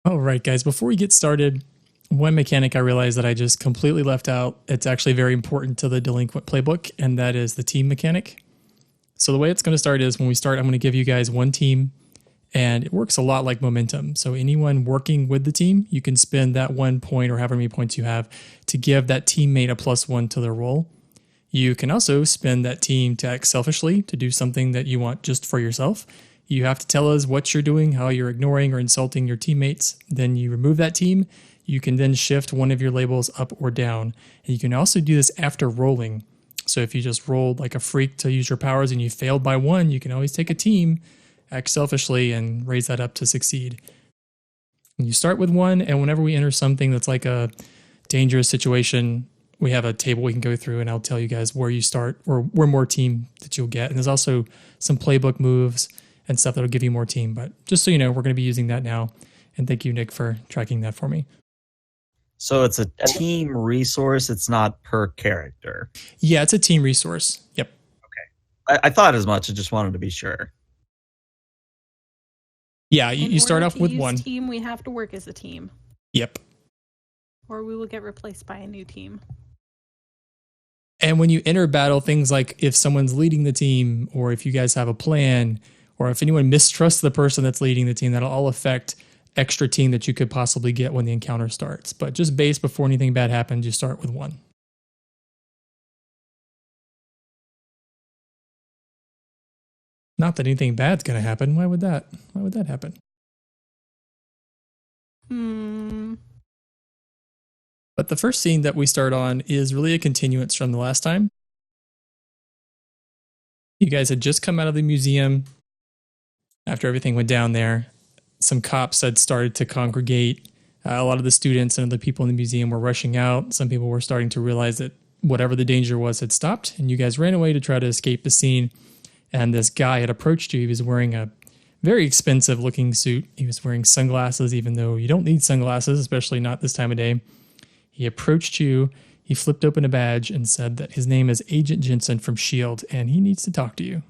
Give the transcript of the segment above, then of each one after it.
All right, guys, before we get started, one mechanic I realized that I just completely left out. It's actually very important to the delinquent playbook, and that is the team mechanic. So the way it's going to start is when we start, I'm going to give you guys one team, and it works a lot like momentum. So anyone working with the team, you can spend that 1 point or however many points you have to give that teammate a +1 to their roll. You can also spend that team to act selfishly to do something that you want just for yourself. You have to tell us what you're doing, how you're ignoring or insulting your teammates. Then you remove that team. You can then shift one of your labels up or down. And you can also do this after rolling. So if you just rolled like a freak to use your powers and you failed by 1, you can always take a team, act selfishly, and raise that up to succeed. And you start with 1, and whenever we enter something that's like a dangerous situation, we have a table we can go through, and I'll tell you guys where you start or where more team that you'll get. And there's also some playbook moves and stuff that'll give you more team. But just so you know, we're going to be using that now. And thank you, Nick, for tracking that for me. So it's a team resource. It's not per character. Yeah, it's a team resource. Yep. I thought as much. I just wanted to be sure. Yeah, you start off with 1. Team, we have to work as a team. Yep. Or we will get replaced by a new team. And when you enter battle, things like if someone's leading the team, or if you guys have a plan, or if anyone mistrusts the person that's leading the team, that'll all affect extra team that you could possibly get when the encounter starts. But just base before anything bad happens, you start with 1. Not that anything bad's going to happen. Why would that happen? But the first scene that we start on is really a continuance from the last time. You guys had just come out of the museum after everything went down there. Some cops had started to congregate. A lot of the students and other people in the museum were rushing out. Some people were starting to realize that whatever the danger was had stopped, and you guys ran away to try to escape the scene. And this guy had approached you. He was wearing a very expensive looking suit. He was wearing sunglasses, even though you don't need sunglasses, especially not this time of day. He approached you. He flipped open a badge and said that his name is Agent Jensen from S.H.I.E.L.D., and he needs to talk to you.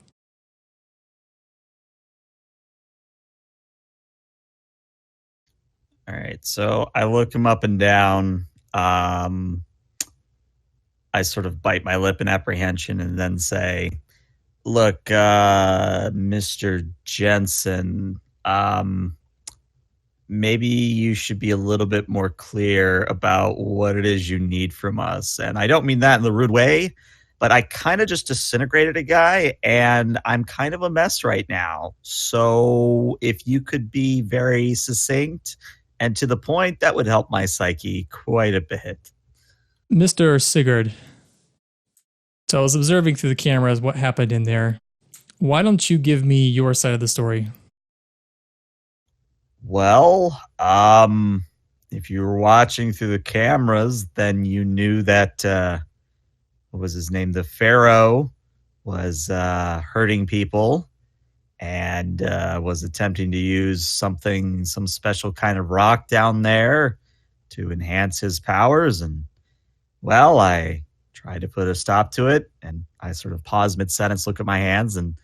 All right. So I look him up and down. I sort of bite my lip in apprehension and then say, look, Mr. Jensen, maybe you should be a little bit more clear about what it is you need from us. And I don't mean that in the rude way, but I kind of just disintegrated a guy, and I'm kind of a mess right now. So if you could be very succinct and to the point, that would help my psyche quite a bit. Mr. Sigurd, so I was observing through the cameras what happened in there. Why don't you give me your side of the story? Well, if you were watching through the cameras, then you knew that, what was his name? The Pharaoh was hurting people and was attempting to use some special kind of rock down there to enhance his powers. And, well, I tried to put a stop to it, and I sort of paused mid-sentence, look at my hands, and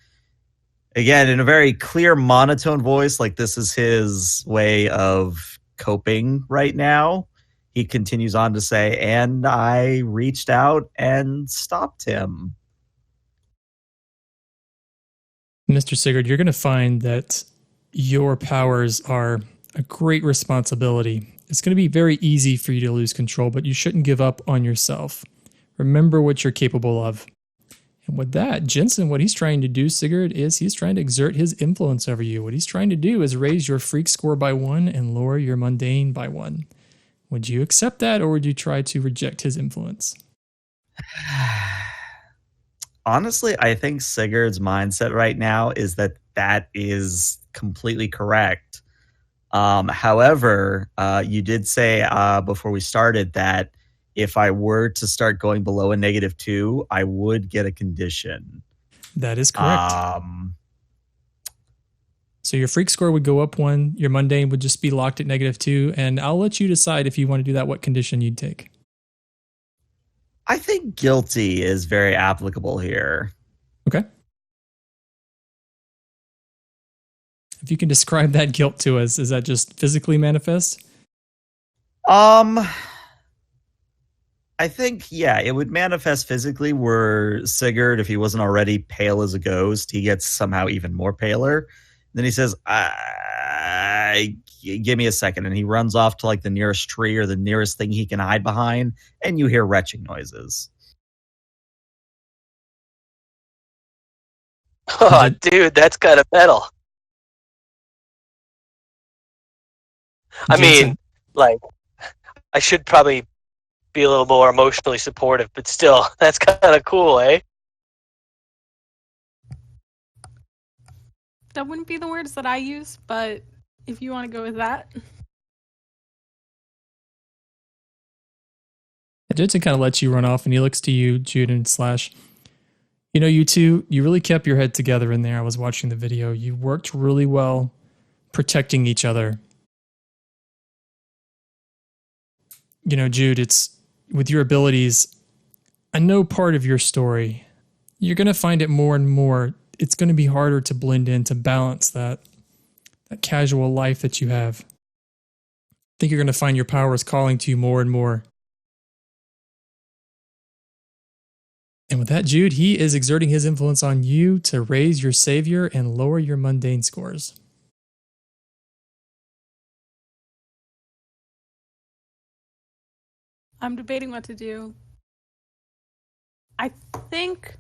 again, in a very clear monotone voice, like this is his way of coping right now, he continues on to say, and I reached out and stopped him. Mr. Sigurd, you're going to find that your powers are a great responsibility. It's going to be very easy for you to lose control, but you shouldn't give up on yourself. Remember what you're capable of. And with that, Jensen, what he's trying to do, Sigurd, is he's trying to exert his influence over you. What he's trying to do is raise your freak score by 1 and lower your mundane by 1. Would you accept that, or would you try to reject his influence? Honestly, I think Sigurd's mindset right now is that is completely correct. However, you did say before we started that if I were to start going below a -2, I would get a condition. That is correct. So your freak score would go up 1, your mundane would just be locked at -2, and I'll let you decide if you want to do that, what condition you'd take. I think guilty is very applicable here. Okay. If you can describe that guilt to us, is that just physically manifest? I think, yeah, it would manifest physically where Sigurd, if he wasn't already pale as a ghost, he gets somehow even more paler. Then he says, give me a second. And he runs off to like the nearest tree or the nearest thing he can hide behind. And you hear retching noises. Oh, dude, that's kind of metal. I mean, like, I should probably be a little more emotionally supportive, but still, that's kind of cool, eh? That wouldn't be the words that I use, but if you want to go with that. Jensen kind of lets you run off, and he looks to you, Jude and Slash. You know, you two, you really kept your head together in there. I was watching the video. You worked really well protecting each other. You know, Jude, it's with your abilities, I know part of your story. You're going to find it more and more. It's going to be harder to blend in, to balance that casual life that you have. I think you're going to find your powers calling to you more and more. And with that, Jude, he is exerting his influence on you to raise your savior and lower your mundane scores. I'm debating what to do. I think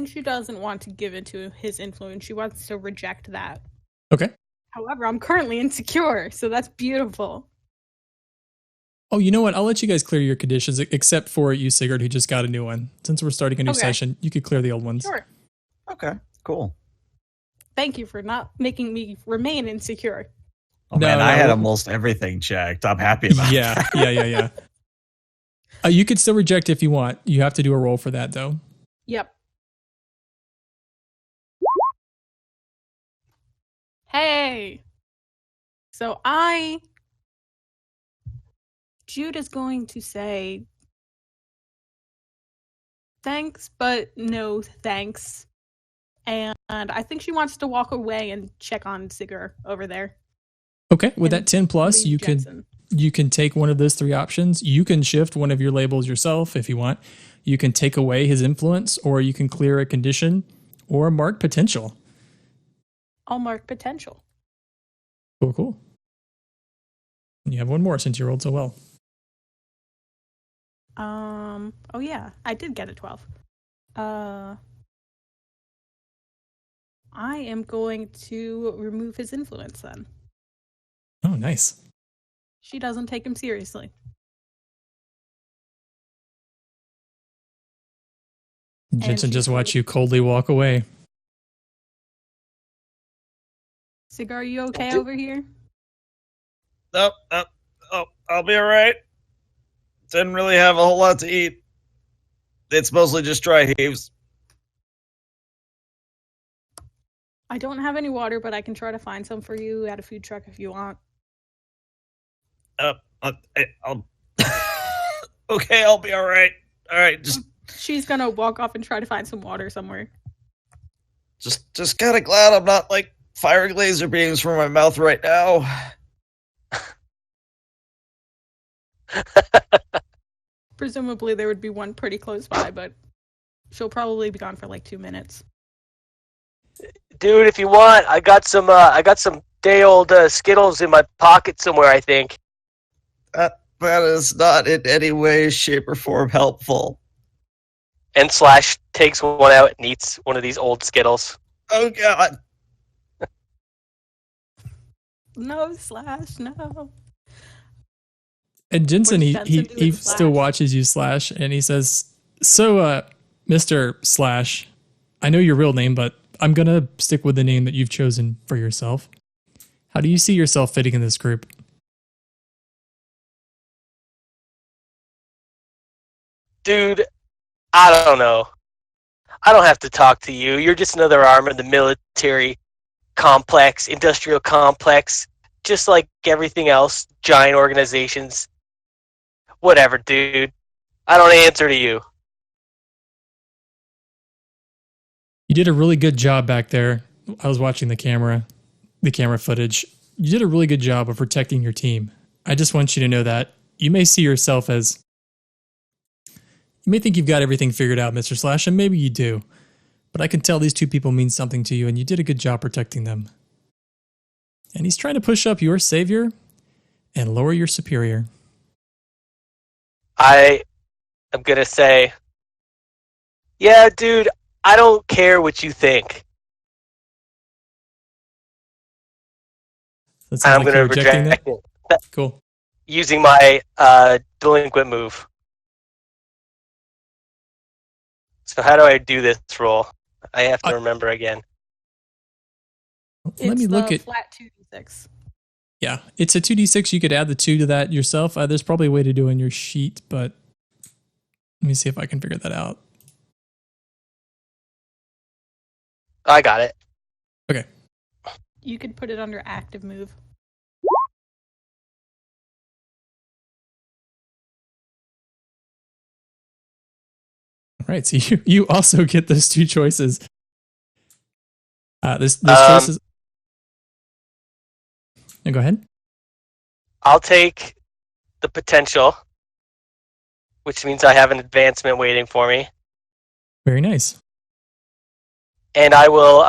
she doesn't want to give into his influence. She wants to reject that. Okay. However, I'm currently insecure, so that's beautiful. Oh, you know what? I'll let you guys clear your conditions, except for you, Sigurd, who just got a new one. Since we're starting a new session, you could clear the old ones. Sure. Okay, cool. Thank you for not making me remain insecure. Oh, man, I had almost everything checked. I'm happy about that. Yeah. You could still reject if you want. You have to do a roll for that, though. Yep. Hey! So Jude is going to say, thanks, but no thanks. And I think she wants to walk away and check on Sigurd over there. Okay, with that 10 plus, you can take one of those three options. You can shift one of your labels yourself if you want. You can take away his influence, or you can clear a condition, or mark potential. I'll mark potential. Cool. You have one more since you rolled so well. Oh yeah, I did get a 12. I am going to remove his influence then. Oh, nice. She doesn't take him seriously. Jensen just watched you coldly walk away. Sigurd, are you okay over here? Oh, I'll be all right. Didn't really have a whole lot to eat. It's mostly just dry heaves. I don't have any water, but I can try to find some for you at a food truck if you want. Okay, I'll be all right. All right, She's gonna walk off and try to find some water somewhere. Just kind of glad I'm not like firing laser beams from my mouth right now. Presumably there would be one pretty close by, but she'll probably be gone for like 2 minutes. Dude, if you want, I got some day old Skittles in my pocket somewhere, I think. That is not in any way, shape, or form helpful. And Slash takes one out and eats one of these old Skittles. Oh God! No, Slash, no. And Jensen, he still watches you, Slash, and he says, so, Mr. Slash, I know your real name, but I'm going to stick with the name that you've chosen for yourself. How do you see yourself fitting in this group? Dude, I don't know. I don't have to talk to you. You're just another arm in the military complex, industrial complex, just like everything else, giant organizations. Whatever, dude. I don't answer to you. You did a really good job back there. I was watching the camera footage. You did a really good job of protecting your team. I just want you to know that you may see yourself as, you may think you've got everything figured out, Mr. Slash, and maybe you do. But I can tell these two people mean something to you, and you did a good job protecting them. And he's trying to push up your savior and lower your superior. I am going to say, yeah, dude, I don't care what you think. I'm going to reject it. Cool. Using my delinquent move. So how do I do this roll? I have to remember again. Let me look at flat 2d6. Yeah, it's a 2d6. You could add the 2 to that yourself. There's probably a way to do it in your sheet, but let me see if I can figure that out. I got it. Okay. You could put it under active move. All right, so you also get those 2 choices. This choice is... No, go ahead. I'll take the potential, which means I have an advancement waiting for me. Very nice. And I will,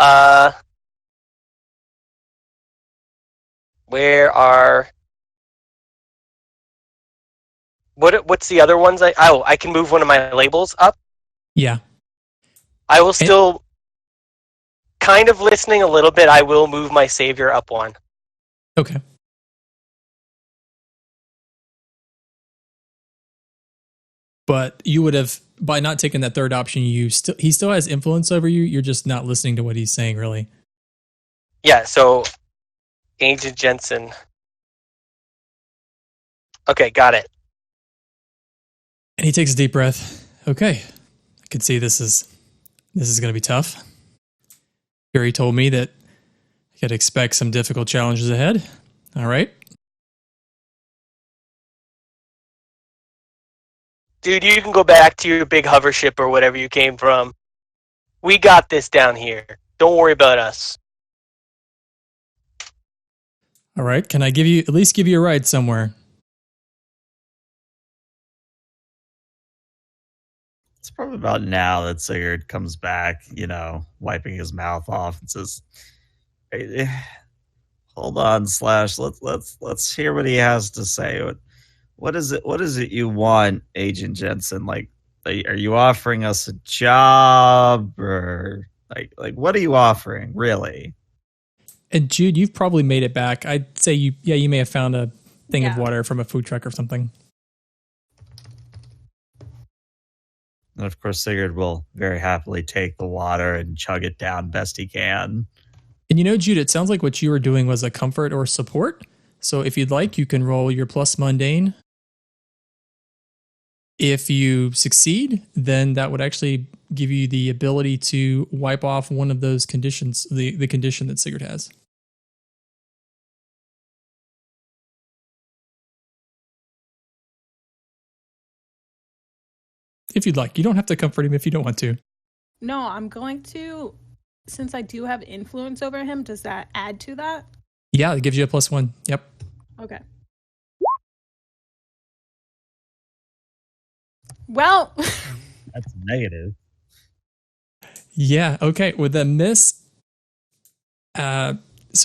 what's the other ones? I can move one of my labels up. Yeah. I will still, kind of listening a little bit, I will move my savior up 1. Okay. But you would have, by not taking that third option, he still has influence over you. You're just not listening to what he's saying, really. Yeah, so Agent Jensen. Okay, got it. And he takes a deep breath. Okay. I can see this is going to be tough. Gary told me that I could expect some difficult challenges ahead. All right. Dude, you can go back to your big hover ship or whatever you came from. We got this down here. Don't worry about us. All right. Can I at least give you a ride somewhere? It's probably about now that Sigurd comes back, wiping his mouth off and says, "Hey, hold on, Slash. Let's hear what he has to say. What is it you want, Agent Jensen? Like, are you offering us a job, or like what are you offering, really?" And Jude, you've probably made it back. I'd say you may have found a thing of water from a food truck or something. And of course, Sigurd will very happily take the water and chug it down best he can. And Jude, it sounds like what you were doing was a comfort or support. So if you'd like, you can roll your plus mundane. If you succeed, then that would actually give you the ability to wipe off one of those conditions, the condition that Sigurd has. If you'd like. You don't have to comfort him if you don't want to. No, I'm going to, since I do have influence over him, does that add to that? Yeah, it gives you a +1. Yep. Okay. Well, That's negative. Yeah, okay. With a miss. So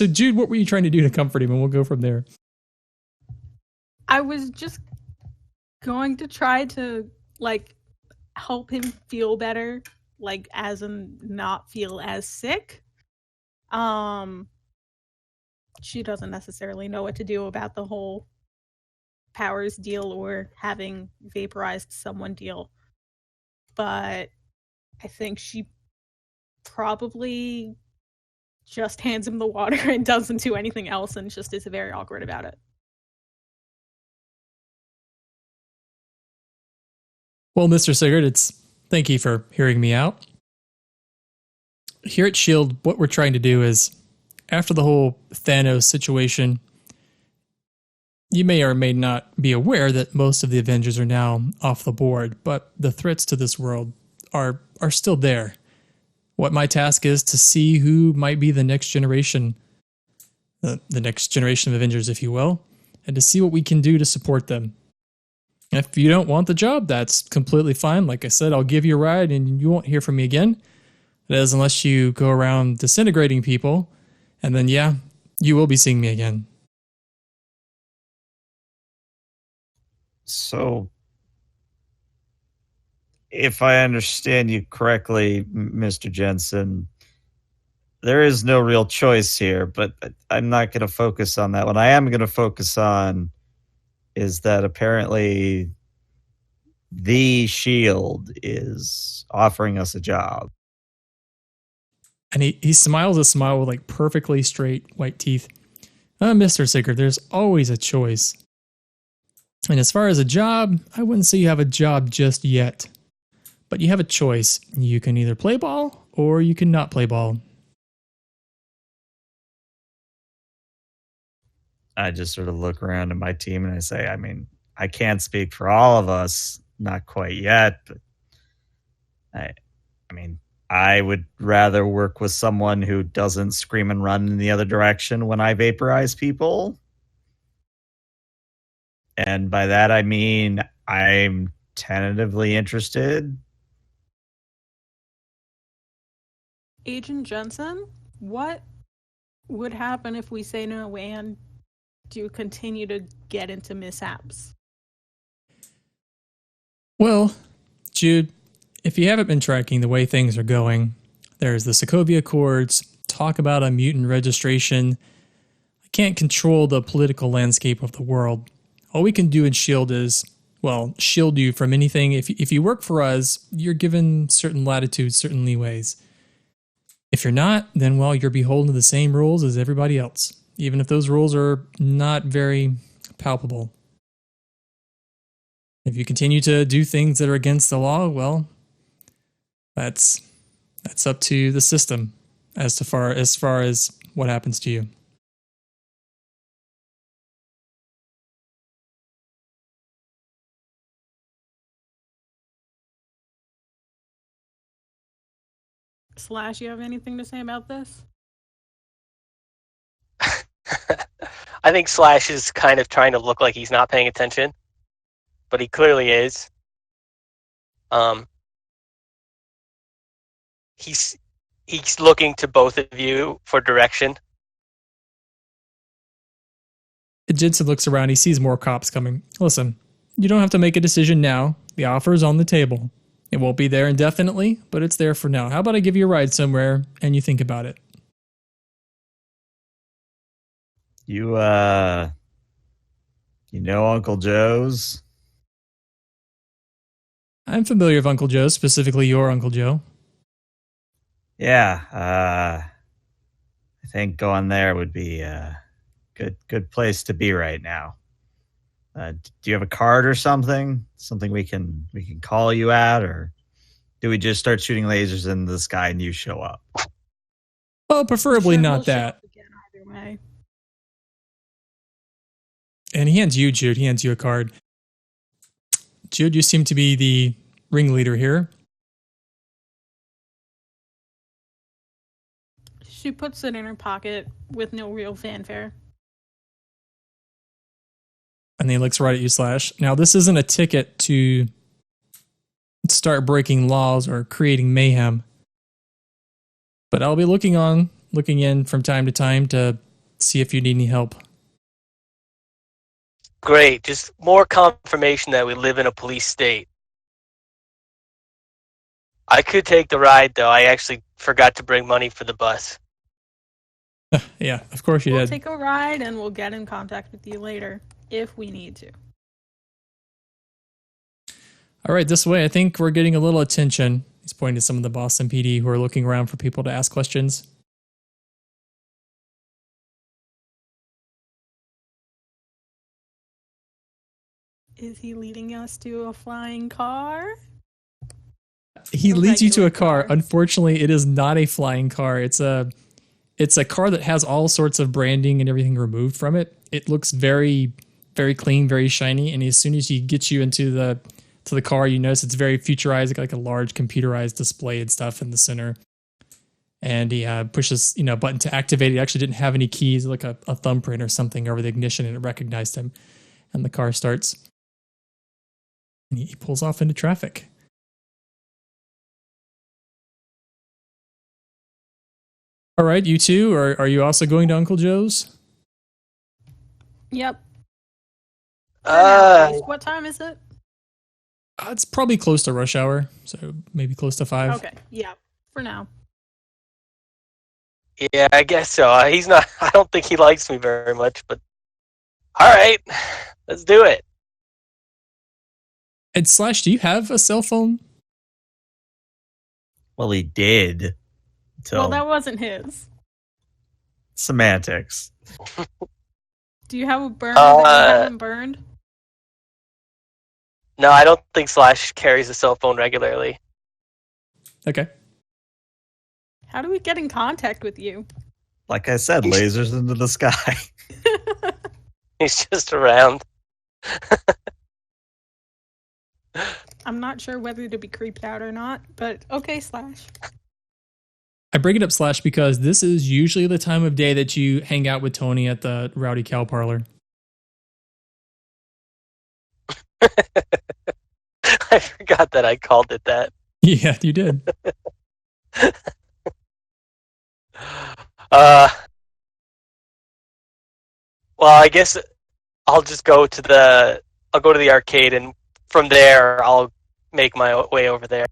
Jude, what were you trying to do to comfort him? And we'll go from there. I was just going to try to help him feel better, as in not feel as sick. She doesn't necessarily know what to do about the whole powers deal or having vaporized someone deal. But I think she probably just hands him the water and doesn't do anything else and just is very awkward about it. Well, Mr. Sigurd, thank you for hearing me out. Here at S.H.I.E.L.D., what we're trying to do is, after the whole Thanos situation, you may or may not be aware that most of the Avengers are now off the board, but the threats to this world are still there. what my task is to see who might be the next generation, the next generation of Avengers, if you will, and to see what we can do to support them. If you don't want the job, that's completely fine. Like I said, I'll give you a ride and you won't hear from me again. That is, unless you go around disintegrating people, and then, yeah, you will be seeing me again. So, if I understand you correctly, Mr. Jensen, there is no real choice here, but I'm not going to focus on that. What I am going to focus on is that apparently the Shield is offering us a job. And he smiles a smile with like perfectly straight white teeth. Mr. Sigurd, there's always a choice. And as far as a job, I wouldn't say you have a job just yet. But you have a choice. You can either play ball or you can not play ball. I just sort of look around at my team and I say, I mean, I can't speak for all of us, not quite yet, but I mean, I would rather work with someone who doesn't scream and run in the other direction when I vaporize people. And by that, I mean, I'm tentatively interested. Agent Jensen, what would happen if we say no and do continue to get into mishaps? Well, Jude, if you haven't been tracking the way things are going, there's the Sokovia Accords, talk about a mutant registration. I can't control the political landscape of the world. All we can do in S.H.I.E.L.D. is, well, shield you from anything. If you work for us, you're given certain latitudes, certain leeways. If you're not, then, well, you're beholden to the same rules as everybody else, even if those rules are not very palpable. If you continue to do things that are against the law, well, that's up to the system as far as what happens to you. Slash, you have anything to say about this? I think Slash is kind of trying to look like he's not paying attention, but he clearly is. He's looking to both of you for direction. Jensen looks around. He sees more cops coming. Listen, you don't have to make a decision now. The offer is on the table. It won't be there indefinitely, but it's there for now. How about I give you a ride somewhere and you think about it? You know Uncle Joe's? I'm familiar with Uncle Joe, specifically your Uncle Joe. Yeah, I think going there would be a good place to be right now. Do you have a card or something? Something we can call you at, or do we just start shooting lasers in the sky and you show up? Well, preferably Sure, not we'll show that. up again either way. And he hands you, Jude. He hands you a card. Jude, you seem to be the ringleader here. She puts it in her pocket with no real fanfare. And then he looks right at you, Slash. Now, this isn't a ticket to start breaking laws or creating mayhem. But I'll be looking in from time to time to see if you need any help. Great. Just more confirmation that we live in a police state. I could take the ride, though. I actually forgot to bring money for the bus. Yeah, of course you We'll did. take a ride and we'll get in contact with you later if we need to. All right, this way, I think we're getting a little attention. He's pointing to some of the Boston PD who are looking around for people to ask questions. Is he leading us to a flying car? He A leads you to a regular car. car. Unfortunately, it is not a flying car. It's a car that has all sorts of branding and everything removed from it. It looks very, very clean, very shiny. And as soon as he gets you into the car, you notice it's very futurized, like a large computerized display and stuff in the center. and he pushes a button to activate it. He actually didn't have any keys, like a thumbprint or something over the ignition, and it recognized him, and the car starts. And he pulls off into traffic. All right, you two, are you also going to Uncle Joe's? Yep. What time is it? It's probably close to rush hour, so maybe close to 5. Okay, yeah, for now. Yeah, I guess so. He's not. I don't think he likes me very much, but all right, let's do it. And Slash, do you have a cell phone? Well, he did. Well, that wasn't his. Semantics. Do you have a burner that you haven't burned? No, I don't think Slash carries a cell phone regularly. Okay. How do we get in contact with you? Like I said, lasers into the sky. He's just around. I'm not sure whether to be creeped out or not, but okay, Slash. I bring it up, Slash, because this is usually the time of day that you hang out with Tony at the Rowdy Cow Parlor. I forgot that I called it that. Yeah, you did. Well, I guess I'll just go to the arcade, and from there I'll make my way over there.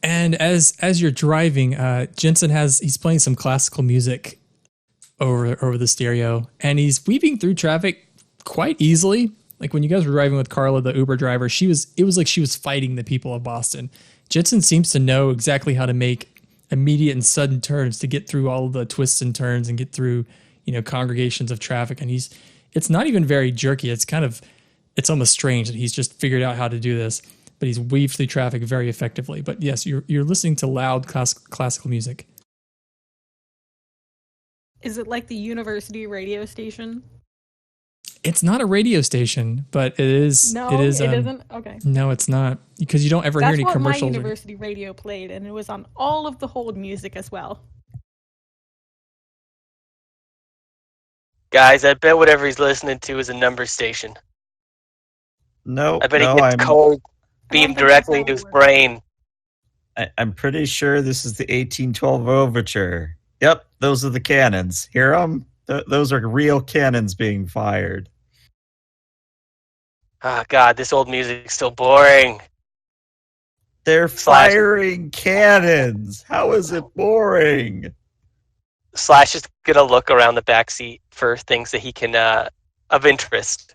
And as you're driving, Jensen he's playing some classical music over the stereo, and he's weaving through traffic quite easily. Like when you guys were driving with Carla, the Uber driver, it was like she was fighting the people of Boston. Jensen seems to know exactly how to make immediate and sudden turns to get through all of the twists and turns and get through, congregations of traffic. And it's not even very jerky. It's almost strange that he's just figured out how to do this, but he's weaved through traffic very effectively. But yes, you're listening to loud classical music. Is it like the university radio station? It's not a radio station, but it is. No, it isn't. Okay. No, it's not, because you don't ever hear any commercials. That's what my university radio played, and it was on all of the hold music as well. Guys, I bet whatever he's listening to is a number station. No, I bet he gets code beamed directly into his brain. I'm pretty sure this is the 1812 overture. Yep, those are the cannons. Hear them? Those are real cannons being fired. Oh, God, this old music's so boring. They're firing cannons. How is it boring? Slash is going to look around the backseat for things that he can, of interest.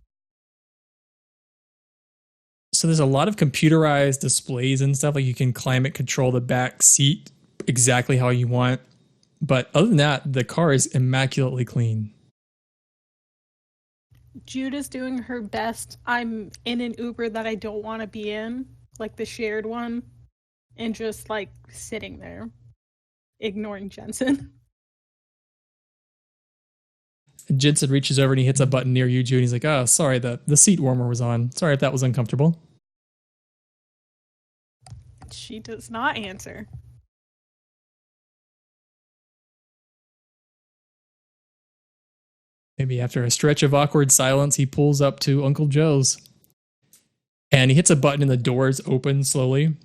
So there's a lot of computerized displays and stuff. Like you can climate control the back seat exactly how you want. But other than that, the car is immaculately clean. Judah's doing her best. I'm in an Uber that I don't want to be in, like the shared one, and just like sitting there, ignoring Jensen. And Jensen reaches over and he hits a button near you, Jude, and he's like, "Oh, sorry, the seat warmer was on. Sorry if that was uncomfortable." She does not answer. Maybe after a stretch of awkward silence, he pulls up to Uncle Joe's. And he hits a button and the doors open slowly.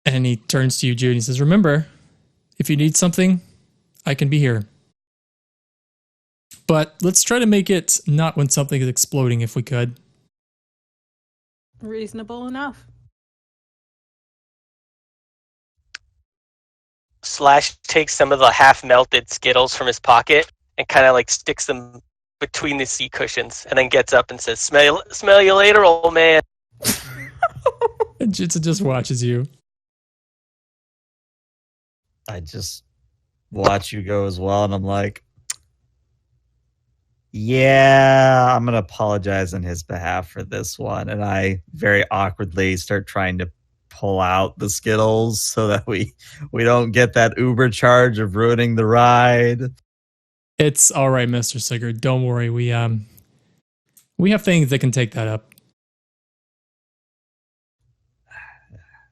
And he turns to you, Jude, and he says, "Remember, if you need something, I can be here. But let's try to make it not when something is exploding if we could." Reasonable enough. Slash takes some of the half-melted Skittles from his pocket and kind of like sticks them between the seat cushions, and then gets up and says, smell you later, old man." And Jensen just watches you. I just watch you go as well, and I'm like, yeah, I'm going to apologize on his behalf for this one. And I very awkwardly start trying to pull out the Skittles so that we don't get that Uber charge of ruining the ride. It's all right, Mr. Sigurd. Don't worry. We have things that can take that up.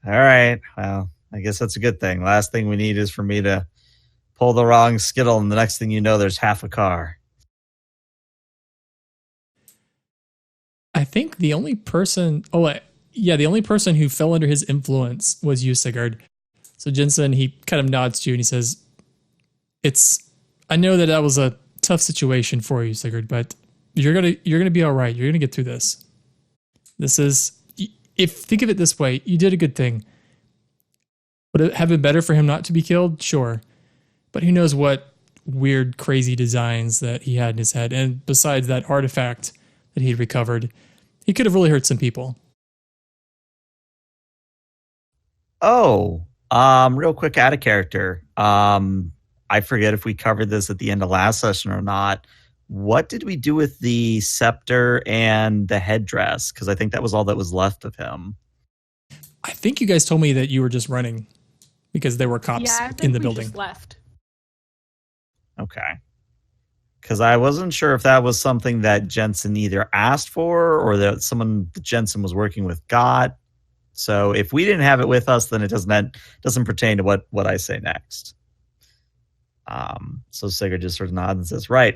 All right. Well, I guess that's a good thing. Last thing we need is for me to pull the wrong skittle, and the next thing you know, there's half a car. I think the only person, the only person who fell under his influence was you, Sigurd. So Jensen, he kind of nods to you and he says, I know that was a tough situation for you, Sigurd, but you're gonna be all right. You're gonna get through this. Think of it this way, you did a good thing. Would it have been better for him not to be killed? Sure. But who knows what weird, crazy designs that he had in his head. And besides that artifact that he'd recovered, he could have really hurt some people. Oh, real quick, out of character. I forget if we covered this at the end of last session or not. What did we do with the scepter and the headdress? Because I think that was all that was left of him. I think you guys told me that you were just running because there were cops in the building. Just left. Okay. Because I wasn't sure if that was something that Jensen either asked for or that someone Jensen was working with got. So if we didn't have it with us, then it doesn't pertain to what I say next. So Sigurd just sort of nods and says, right.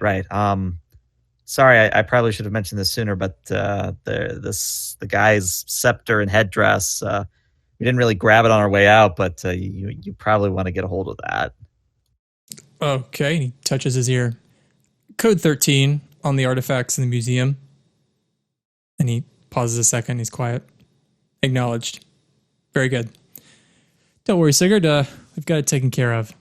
Sorry, I probably should have mentioned this sooner, but the guy's scepter and headdress, we didn't really grab it on our way out, but you probably want to get a hold of that. Okay, he touches his ear. Code 13 on the artifacts in the museum. And he pauses a second. He's quiet. Acknowledged. Very good. Don't worry, Sigurd. We've got it taken care of.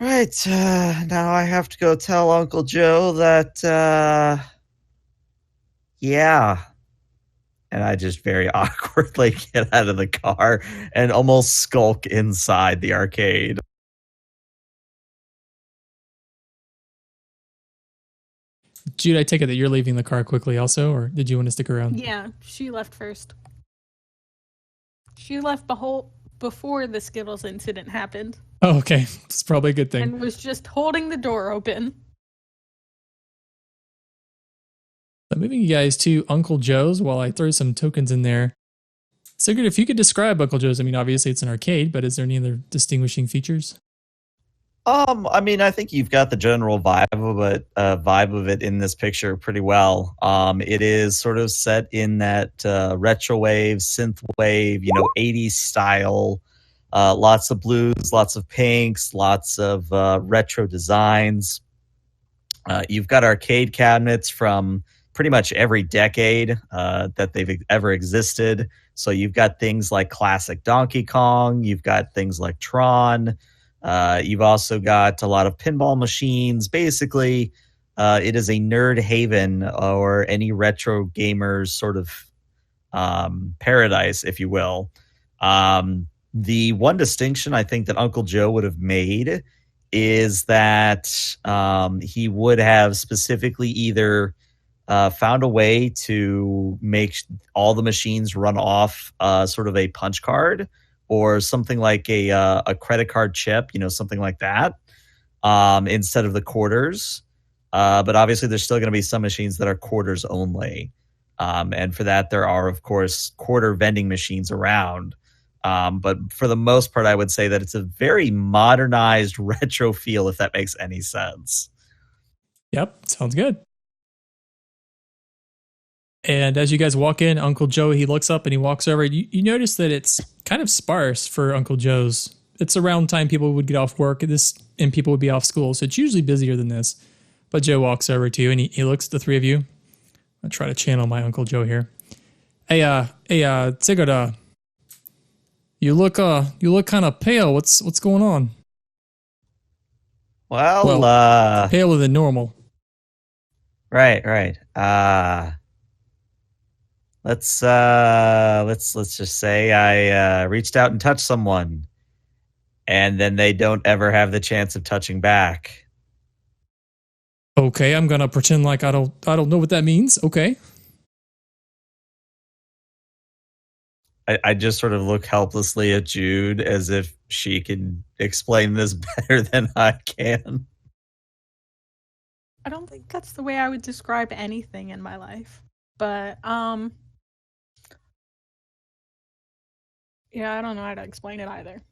Right. Now I have to go tell Uncle Joe that, yeah. And I just very awkwardly get out of the car and almost skulk inside the arcade. Jude, I take it that you're leaving the car quickly also, or did you want to stick around? Yeah, she left first. She left before the Skittles incident happened. Oh, okay. It's probably a good thing. And was just holding the door open. I'm moving you guys to Uncle Joe's while I throw some tokens in there. Sigurd, if you could describe Uncle Joe's, I mean, obviously it's an arcade, but is there any other distinguishing features? I mean, I think you've got the general vibe of it in this picture pretty well. It is sort of set in that retro wave, synth wave, 80s style. Lots of blues, lots of pinks, lots of retro designs. You've got arcade cabinets from pretty much every decade that they've ever existed. So you've got things like classic Donkey Kong. You've got things like Tron. You've also got a lot of pinball machines. Basically, it is a nerd haven or any retro gamer's sort of paradise, if you will. The one distinction I think that Uncle Joe would have made is that he would have specifically either found a way to make all the machines run off sort of a punch card or something like a credit card chip, something like that, instead of the quarters. But obviously, there's still going to be some machines that are quarters only. And for that, there are, of course, quarter vending machines around. But for the most part, I would say that it's a very modernized retro feel, if that makes any sense. Yep, sounds good. And as you guys walk in, Uncle Joe, he looks up and he walks over. You notice that it's kind of sparse for Uncle Joe's. It's around time people would get off work and people would be off school. So it's usually busier than this. But Joe walks over to you and he looks at the three of you. I'll try to channel my Uncle Joe here. Hey, Sigurd, you look kind of pale. What's going on? Well, paler than normal. Right. Let's just say I reached out and touched someone, and then they don't ever have the chance of touching back. Okay, I'm gonna pretend like I don't know what that means. Okay. I just sort of look helplessly at Jude as if she can explain this better than I can. I don't think that's the way I would describe anything in my life. But Yeah, I don't know how to explain it either.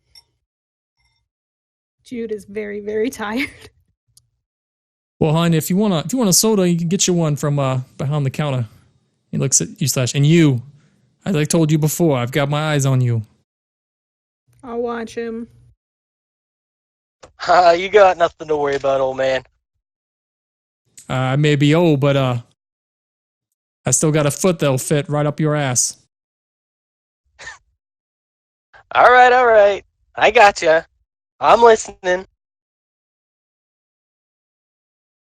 Jude is very, very tired. Well, hon, if you want a soda, you can get you one from behind the counter. He looks at you, Slash, and you. As I told you before, I've got my eyes on you. I'll watch him. You got nothing to worry about, old man. I may be old, but I still got a foot that'll fit right up your ass. All right. I got you. I'm listening.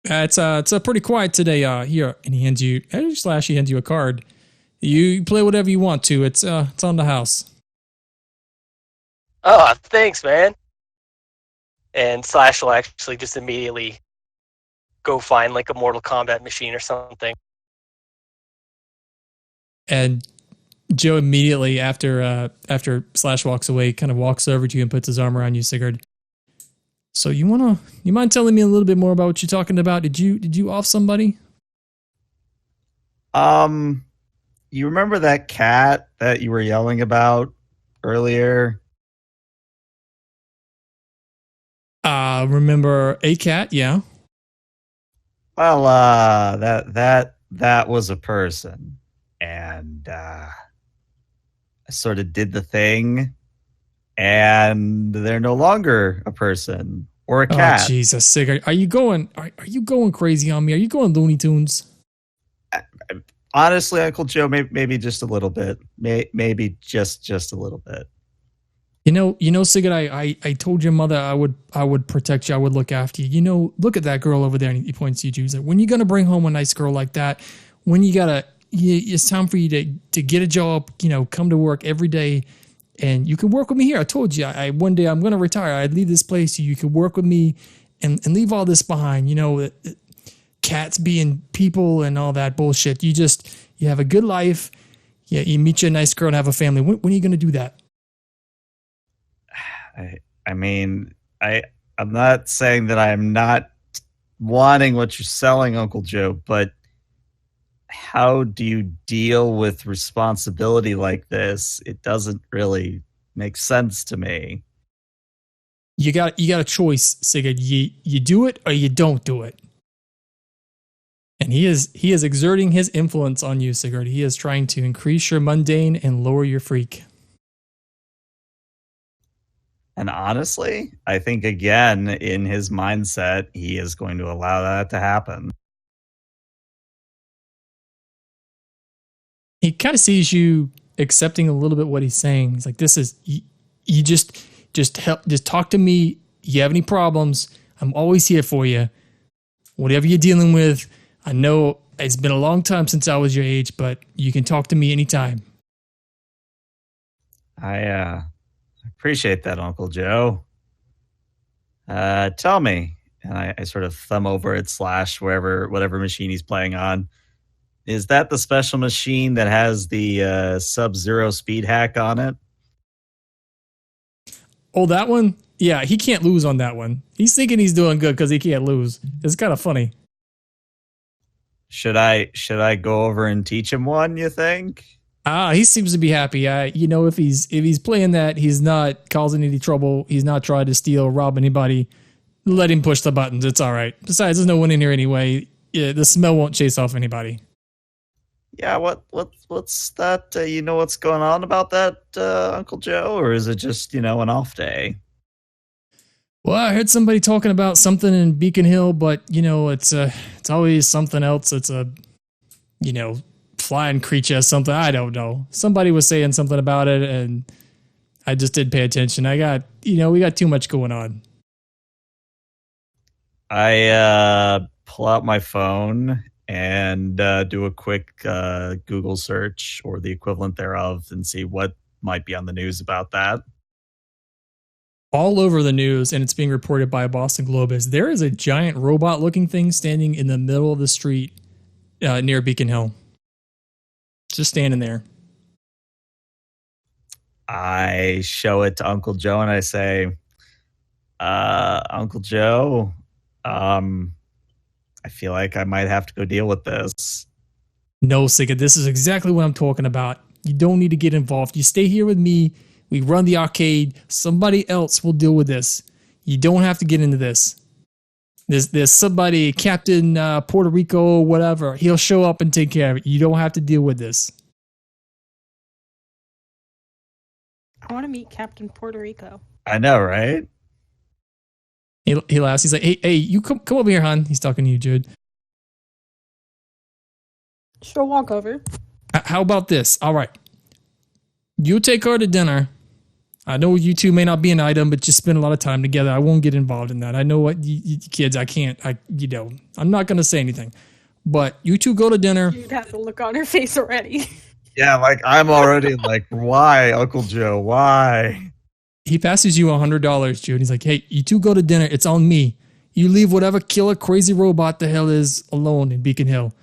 It's pretty quiet today. Here, and he hands you. Slash, he hands you a card. You play whatever you want to. It's on the house. Oh, thanks, man. And Slash will actually just immediately go find like a Mortal Kombat machine or something. And Joe immediately after Slash walks away, kind of walks over to you and puts his arm around you, Sigurd. So you mind telling me a little bit more about what you're talking about? Did you off somebody? You remember that cat that you were yelling about earlier? Remember a cat? Yeah. Well, that was a person, and I sort of did the thing, and they're no longer a person or a cat. Oh, Jesus, Sigurd, are you going crazy on me? Are you going Looney Tunes? Honestly, Uncle Joe, maybe just a little bit. Maybe just a little bit. You know, Sigurd, I told your mother I would protect you. I would look after you. You know, look at that girl over there. And he points to you, Jude. Like, when you gonna bring home a nice girl like that? When it's time for you to get a job. You know, come to work every day, and you can work with me here. I told you, one day I'm gonna retire. I'd leave this place. So you could work with me, and leave all this behind. You know, cats being people and all that bullshit. You have a good life. Yeah, you meet you a nice girl and have a family. When are you gonna do that? I mean, I'm not saying that I'm not wanting what you're selling, Uncle Joe, but how do you deal with responsibility like this? It doesn't really make sense to me. You got a choice, Sigurd. You do it or you don't do it. And he is exerting his influence on you, Sigurd. He is trying to increase your mundane and lower your freak. And honestly, I think, again, in his mindset, he is going to allow that to happen. He kind of sees you accepting a little bit what he's saying. He's like, "This is you just talk to me. You have any problems? I'm always here for you. Whatever you're dealing with, I know it's been a long time since I was your age, but you can talk to me anytime." I appreciate that, Uncle Joe. Tell me, and I sort of thumb over at Slash, whatever machine he's playing on. Is that the special machine that has the Sub-Zero speed hack on it? Oh, that one? Yeah, he can't lose on that one. He's thinking he's doing good because he can't lose. It's kind of funny. Should I go over and teach him one, you think? He seems to be happy. If he's playing that, he's not causing any trouble. He's not trying to steal or rob anybody. Let him push the buttons. It's all right. Besides, there's no one in here anyway. Yeah, the smell won't chase off anybody. Yeah, what's that? You know what's going on about that, Uncle Joe? Or is it just, an off day? Well, I heard somebody talking about something in Beacon Hill, but, it's always something else. It's a, flying creature, something. I don't know. Somebody was saying something about it, and I just didn't pay attention. We got too much going on. I pull out my phone and do a quick Google search or the equivalent thereof and see what might be on the news about that. All over the news, and it's being reported by Boston Globe, is there is a giant robot-looking thing standing in the middle of the street near Beacon Hill. Just standing there. I show it to Uncle Joe and I say, Uncle Joe, I feel like I might have to go deal with this. No, Sigurd, this is exactly what I'm talking about. You don't need to get involved. You stay here with me. We run the arcade. Somebody else will deal with this. You don't have to get into this. There's somebody, Captain Puerto Rico, whatever. He'll show up and take care of it. You don't have to deal with this. I want to meet Captain Puerto Rico. I know, right? He laughs. He's like, hey, you come over here, hon. He's talking to you, Jude. She'll walk over. How about this? All right. You take her to dinner. I know you two may not be an item, but just spend a lot of time together. I won't get involved in that. I know what you kids, I can't, I'm not going to say anything. But you two go to dinner. You'd have to look on her face already. Yeah, like I'm already like, why, Uncle Joe? Why? He passes you $100, Jude. He's like, hey, you two go to dinner. It's on me. You leave whatever killer crazy robot the hell is alone in Beacon Hill.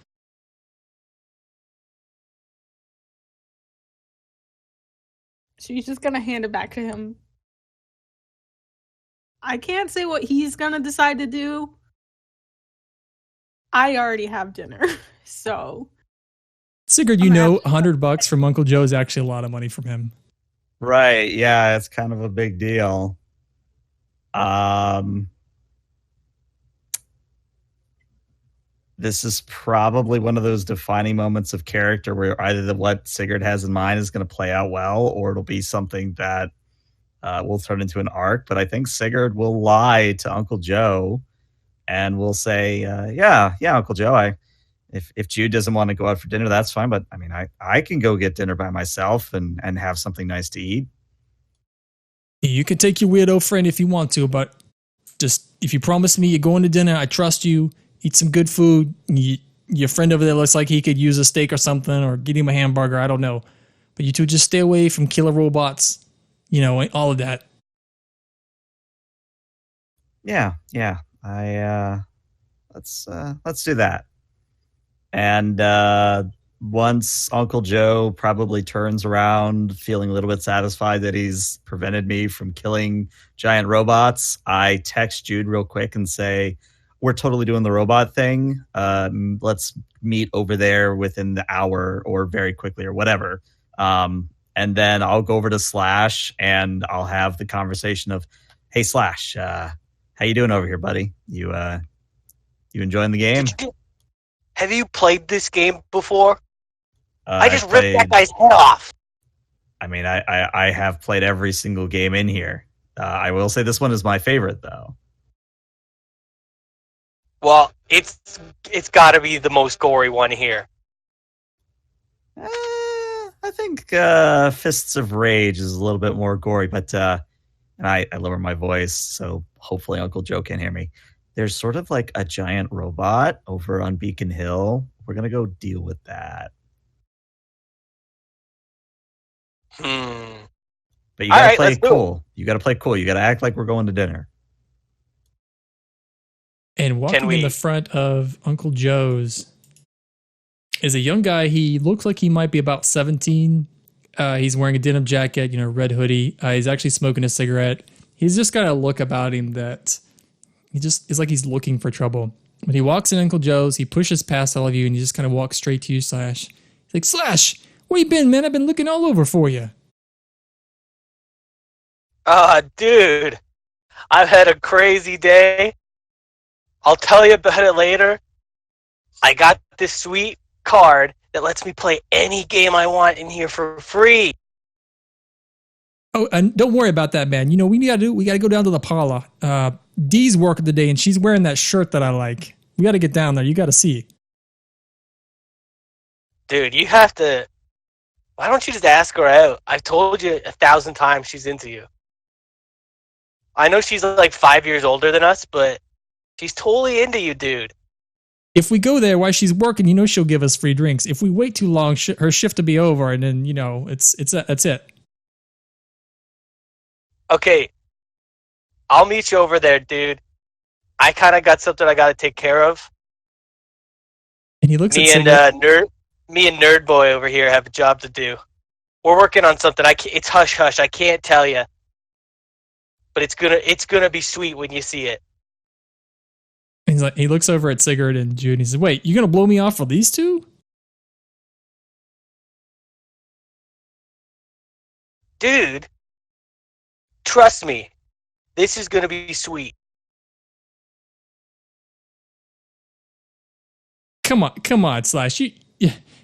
She's just going to hand it back to him. I can't say what he's going to decide to do. I already have dinner, so. Sigurd, you know, $100 from Uncle Joe is actually a lot of money from him. Right. Yeah, it's kind of a big deal. This is probably one of those defining moments of character where either what Sigurd has in mind is going to play out well, or it'll be something that will turn into an arc. But I think Sigurd will lie to Uncle Joe and will say, yeah, Uncle Joe, if Jude doesn't want to go out for dinner, that's fine. But I mean, I can go get dinner by myself and have something nice to eat. You can take your weirdo friend if you want to, but just if you promise me you're going to dinner, I trust you. Eat some good food. Your friend over there looks like he could use a steak or something, or get him a hamburger. I don't know. But you two just stay away from killer robots. You know, all of that. Yeah. Let's do that. And once Uncle Joe probably turns around, feeling a little bit satisfied that he's prevented me from killing giant robots, I text Jude real quick and say, we're totally doing the robot thing. Let's meet over there within the hour or very quickly or whatever. And then I'll go over to Slash and I'll have the conversation of, hey, Slash, how you doing over here, buddy? You enjoying the game? Have you played this game before? I just ripped that guy's head off. I mean, I have played every single game in here. I will say this one is my favorite, though. Well, it's got to be the most gory one here. I think Fists of Rage is a little bit more gory, but and I lower my voice, so hopefully Uncle Joe can hear me. There's sort of like a giant robot over on Beacon Hill. We're going to go deal with that. But you got to play cool. You got to play cool. You got to act like we're going to dinner. And walking in the front of Uncle Joe's is a young guy. He looks like he might be about 17. He's wearing a denim jacket, red hoodie. He's actually smoking a cigarette. He's just got a look about him that he just is like he's looking for trouble. But he walks in Uncle Joe's. He pushes past all of you, and he just kind of walks straight to you, Slash. He's like, Slash, where you been, man? I've been looking all over for you. Dude, I've had a crazy day. I'll tell you about it later. I got this sweet card that lets me play any game I want in here for free. Oh, and don't worry about that, man. We got to go down to the parlor. Dee's working today, and she's wearing that shirt that I like. We got to get down there. You got to see. Dude, you have to. Why don't you just ask her out? I've told you 1,000 times she's into you. I know she's like 5 years older than us, but she's totally into you, dude. If we go there while she's working, she'll give us free drinks. If we wait too long, her shift will be over, and then that's it. Okay, I'll meet you over there, dude. I kind of got something I got to take care of. And he looks me at me and Nerd Boy over here have a job to do. We're working on something. It's hush hush. I can't tell you, but it's gonna be sweet when you see it. He's like, he looks over at Sigurd and Jude, and he says, "Wait, you gonna blow me off for these two?" Dude, Trust me, this is going to be sweet. Come on, Slash.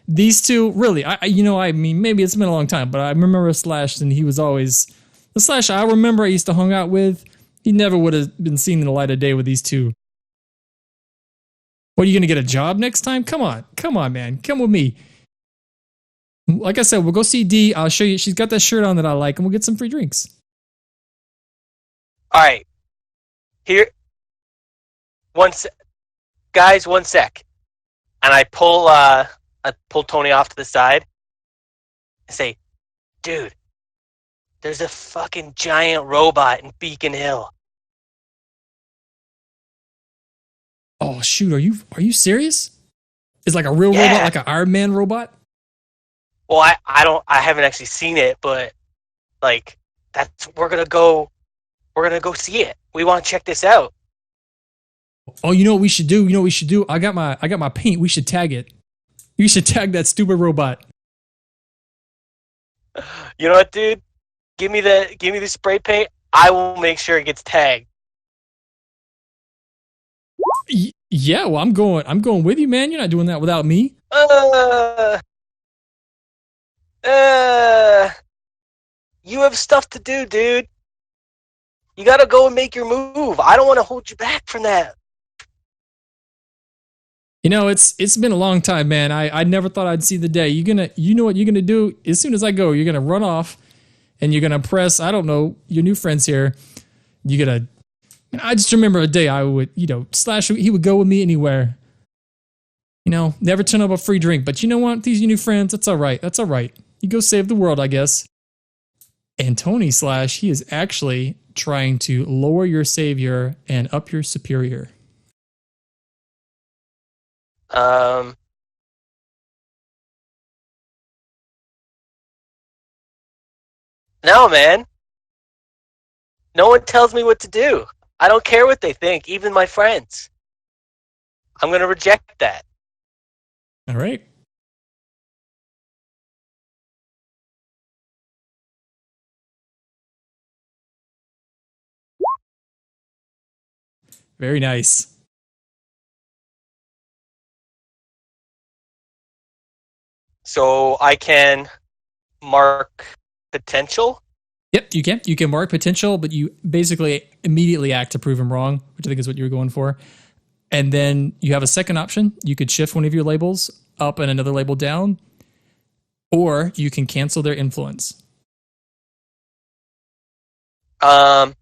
These two, really, I mean, maybe it's been a long time, but I remember Slash, and he was always the Slash I remember I used to hang out with. He never would have been seen in the light of day with these two. What, are you going to get a job next time? Come on, man. Come with me. Like I said, we'll go see Dee. I'll show you. She's got that shirt on that I like, and we'll get some free drinks. All right. Here. Guys, 1 sec. And I pull Tony off to the side and say, dude, there's a fucking giant robot in Beacon Hill. Oh shoot, are you serious? It's like a real robot, like an Iron Man robot? Well, I haven't actually seen it, but like we're gonna go see it. We want to check this out. Oh, you know what we should do? I got my paint. We should tag it. You should tag that stupid robot. You know what, dude? Give me the spray paint. I will make sure it gets tagged. Yeah, well, I'm going with you, man. You're not doing that without me. You have stuff to do, dude. You gotta go and make your move. I don't want to hold you back from that. You know, it's been a long time, man. I never thought I'd see the day. You know what you're gonna do? As soon as I go, you're gonna run off and you're gonna press, I don't know, your new friends here. I just remember a day I would, Slash, he would go with me anywhere. Never turn up a free drink. But you know what? These are your new friends. That's all right. You go save the world, I guess. And Tony Slash, he is actually trying to lower your savior and up your superior. No, man. No one tells me what to do. I don't care what they think, even my friends. I'm going to reject that. All right. Very nice. So I can mark potential? Yep, you can. You can mark potential, but you basically immediately act to prove him wrong, which I think is what you were going for. And then you have a second option. You could shift one of your labels up and another label down, or you can cancel their influence. Do I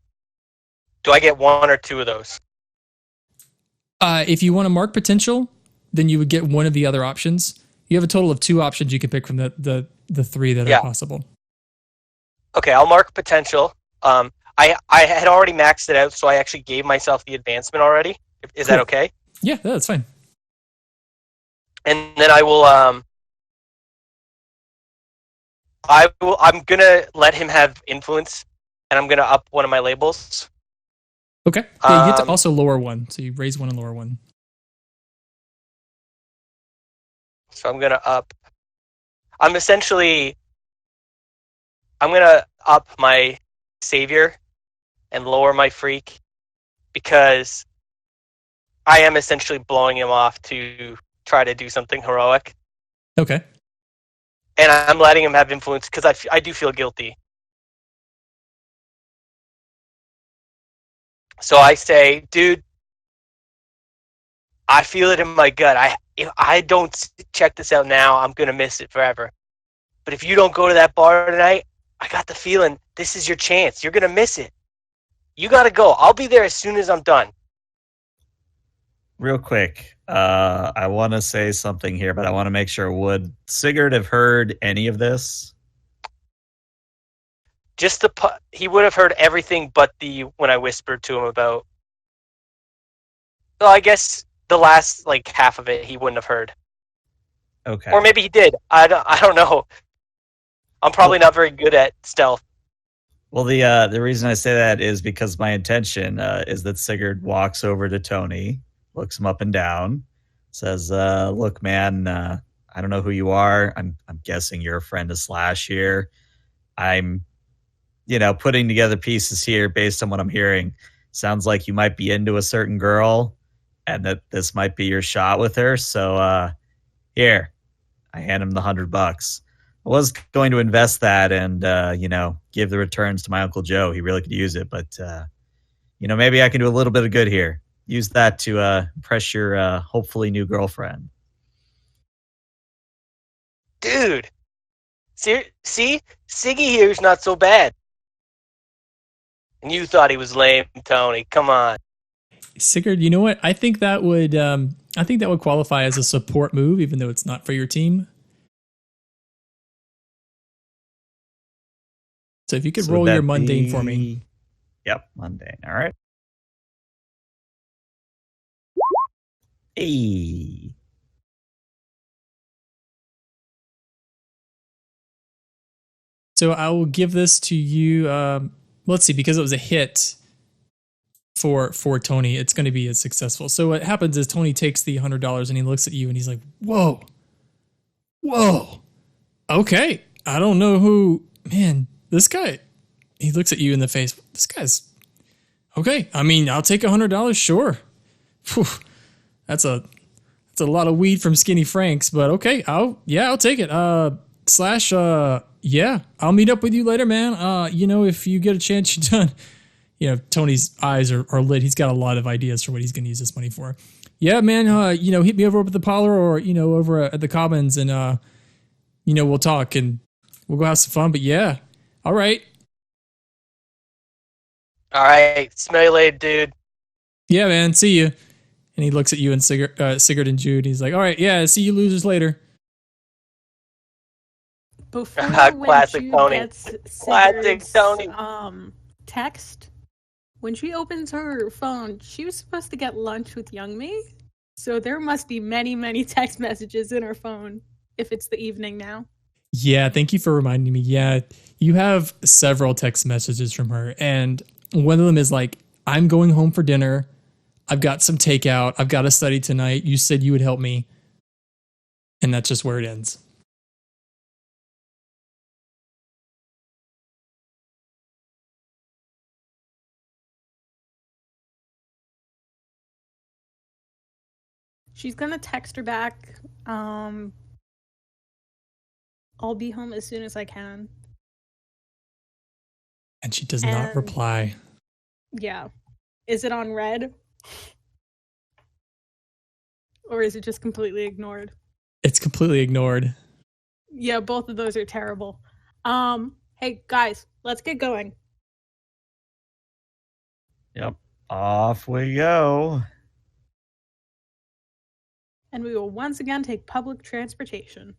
get one or two of those? If you want to mark potential, then you would get one of the other options. You have a total of 2 options you can pick from the 3 that are possible. Okay, I'll mark potential. I had already maxed it out, so I actually gave myself the advancement already. Is that okay? Yeah, that's fine. And then I'm gonna let him have influence, and I'm gonna up one of my labels. Okay. Yeah, you get to also lower one, so you raise one and lower one. So I'm gonna up. I'm gonna up my savior and lower my freak because I am essentially blowing him off to try to do something heroic. Okay. And I'm letting him have influence because I do feel guilty. So I say, dude, I feel it in my gut. If I don't check this out now, I'm going to miss it forever. But if you don't go to that bar tonight, I got the feeling this is your chance. You're going to miss it. You got to go. I'll be there as soon as I'm done. Real quick, I want to say something here, but I want to make sure. Would Sigurd have heard any of this? He would have heard everything but when I whispered to him about. Well, I guess the last half of it he wouldn't have heard. Okay. Or maybe he did. I don't know. I'm probably not very good at stealth. Well, the reason I say that is because my intention is that Sigurd walks over to Tony, looks him up and down, says, "Look, man, I don't know who you are. I'm guessing you're a friend of Slash here. I'm putting together pieces here based on what I'm hearing. Sounds like you might be into a certain girl and that this might be your shot with her. So here, I hand him the $100. I was going to invest that and, give the returns to my Uncle Joe. He really could use it. But, maybe I can do a little bit of good here. Use that to impress your hopefully new girlfriend. Dude, see, Siggy here's not so bad. And you thought he was lame, Tony. Come on. Sigurd, you know what? I think that would qualify as a support move, even though it's not for your team. So if you could roll your mundane for me. Yep, mundane. All right. Hey. So I will give this to you. Let's see, because it was a hit for Tony, it's going to be as successful. So what happens is Tony takes the $100 and he looks at you and he's like, whoa, okay. I don't know who, man, this guy, he looks at you in the face. This guy's okay. I mean, I'll take $100. Sure. Whew, that's a lot of weed from Skinny Frank's, but okay. I'll take it. Yeah, I'll meet up with you later, man. If you get a chance, you're done. Tony's eyes are lit. He's got a lot of ideas for what he's going to use this money for. Yeah, man. Hit me over at the parlor or, over at the Commons and, we'll talk and we'll go have some fun. But yeah. All right. All right. Smell you later, dude. Yeah, man. See you. And he looks at you and Sigurd and Jude. He's like, all right. Yeah. See you losers later. Before Classic Tony. Classic Tony. Text, when she opens her phone, she was supposed to get lunch with Young Me. So there must be many, many text messages in her phone if it's the evening now. Yeah, thank you for reminding me. Yeah, you have several text messages from her. And one of them is like, I'm going home for dinner. I've got some takeout. I've got to study tonight. You said you would help me. And that's just where it ends. She's gonna text her back. I'll be home as soon as I can. And she does not reply. Yeah. Is it on red? Or is it just completely ignored? It's completely ignored. Yeah, both of those are terrible. Hey guys, let's get going. Yep. Off we go. And we will once again take public transportation.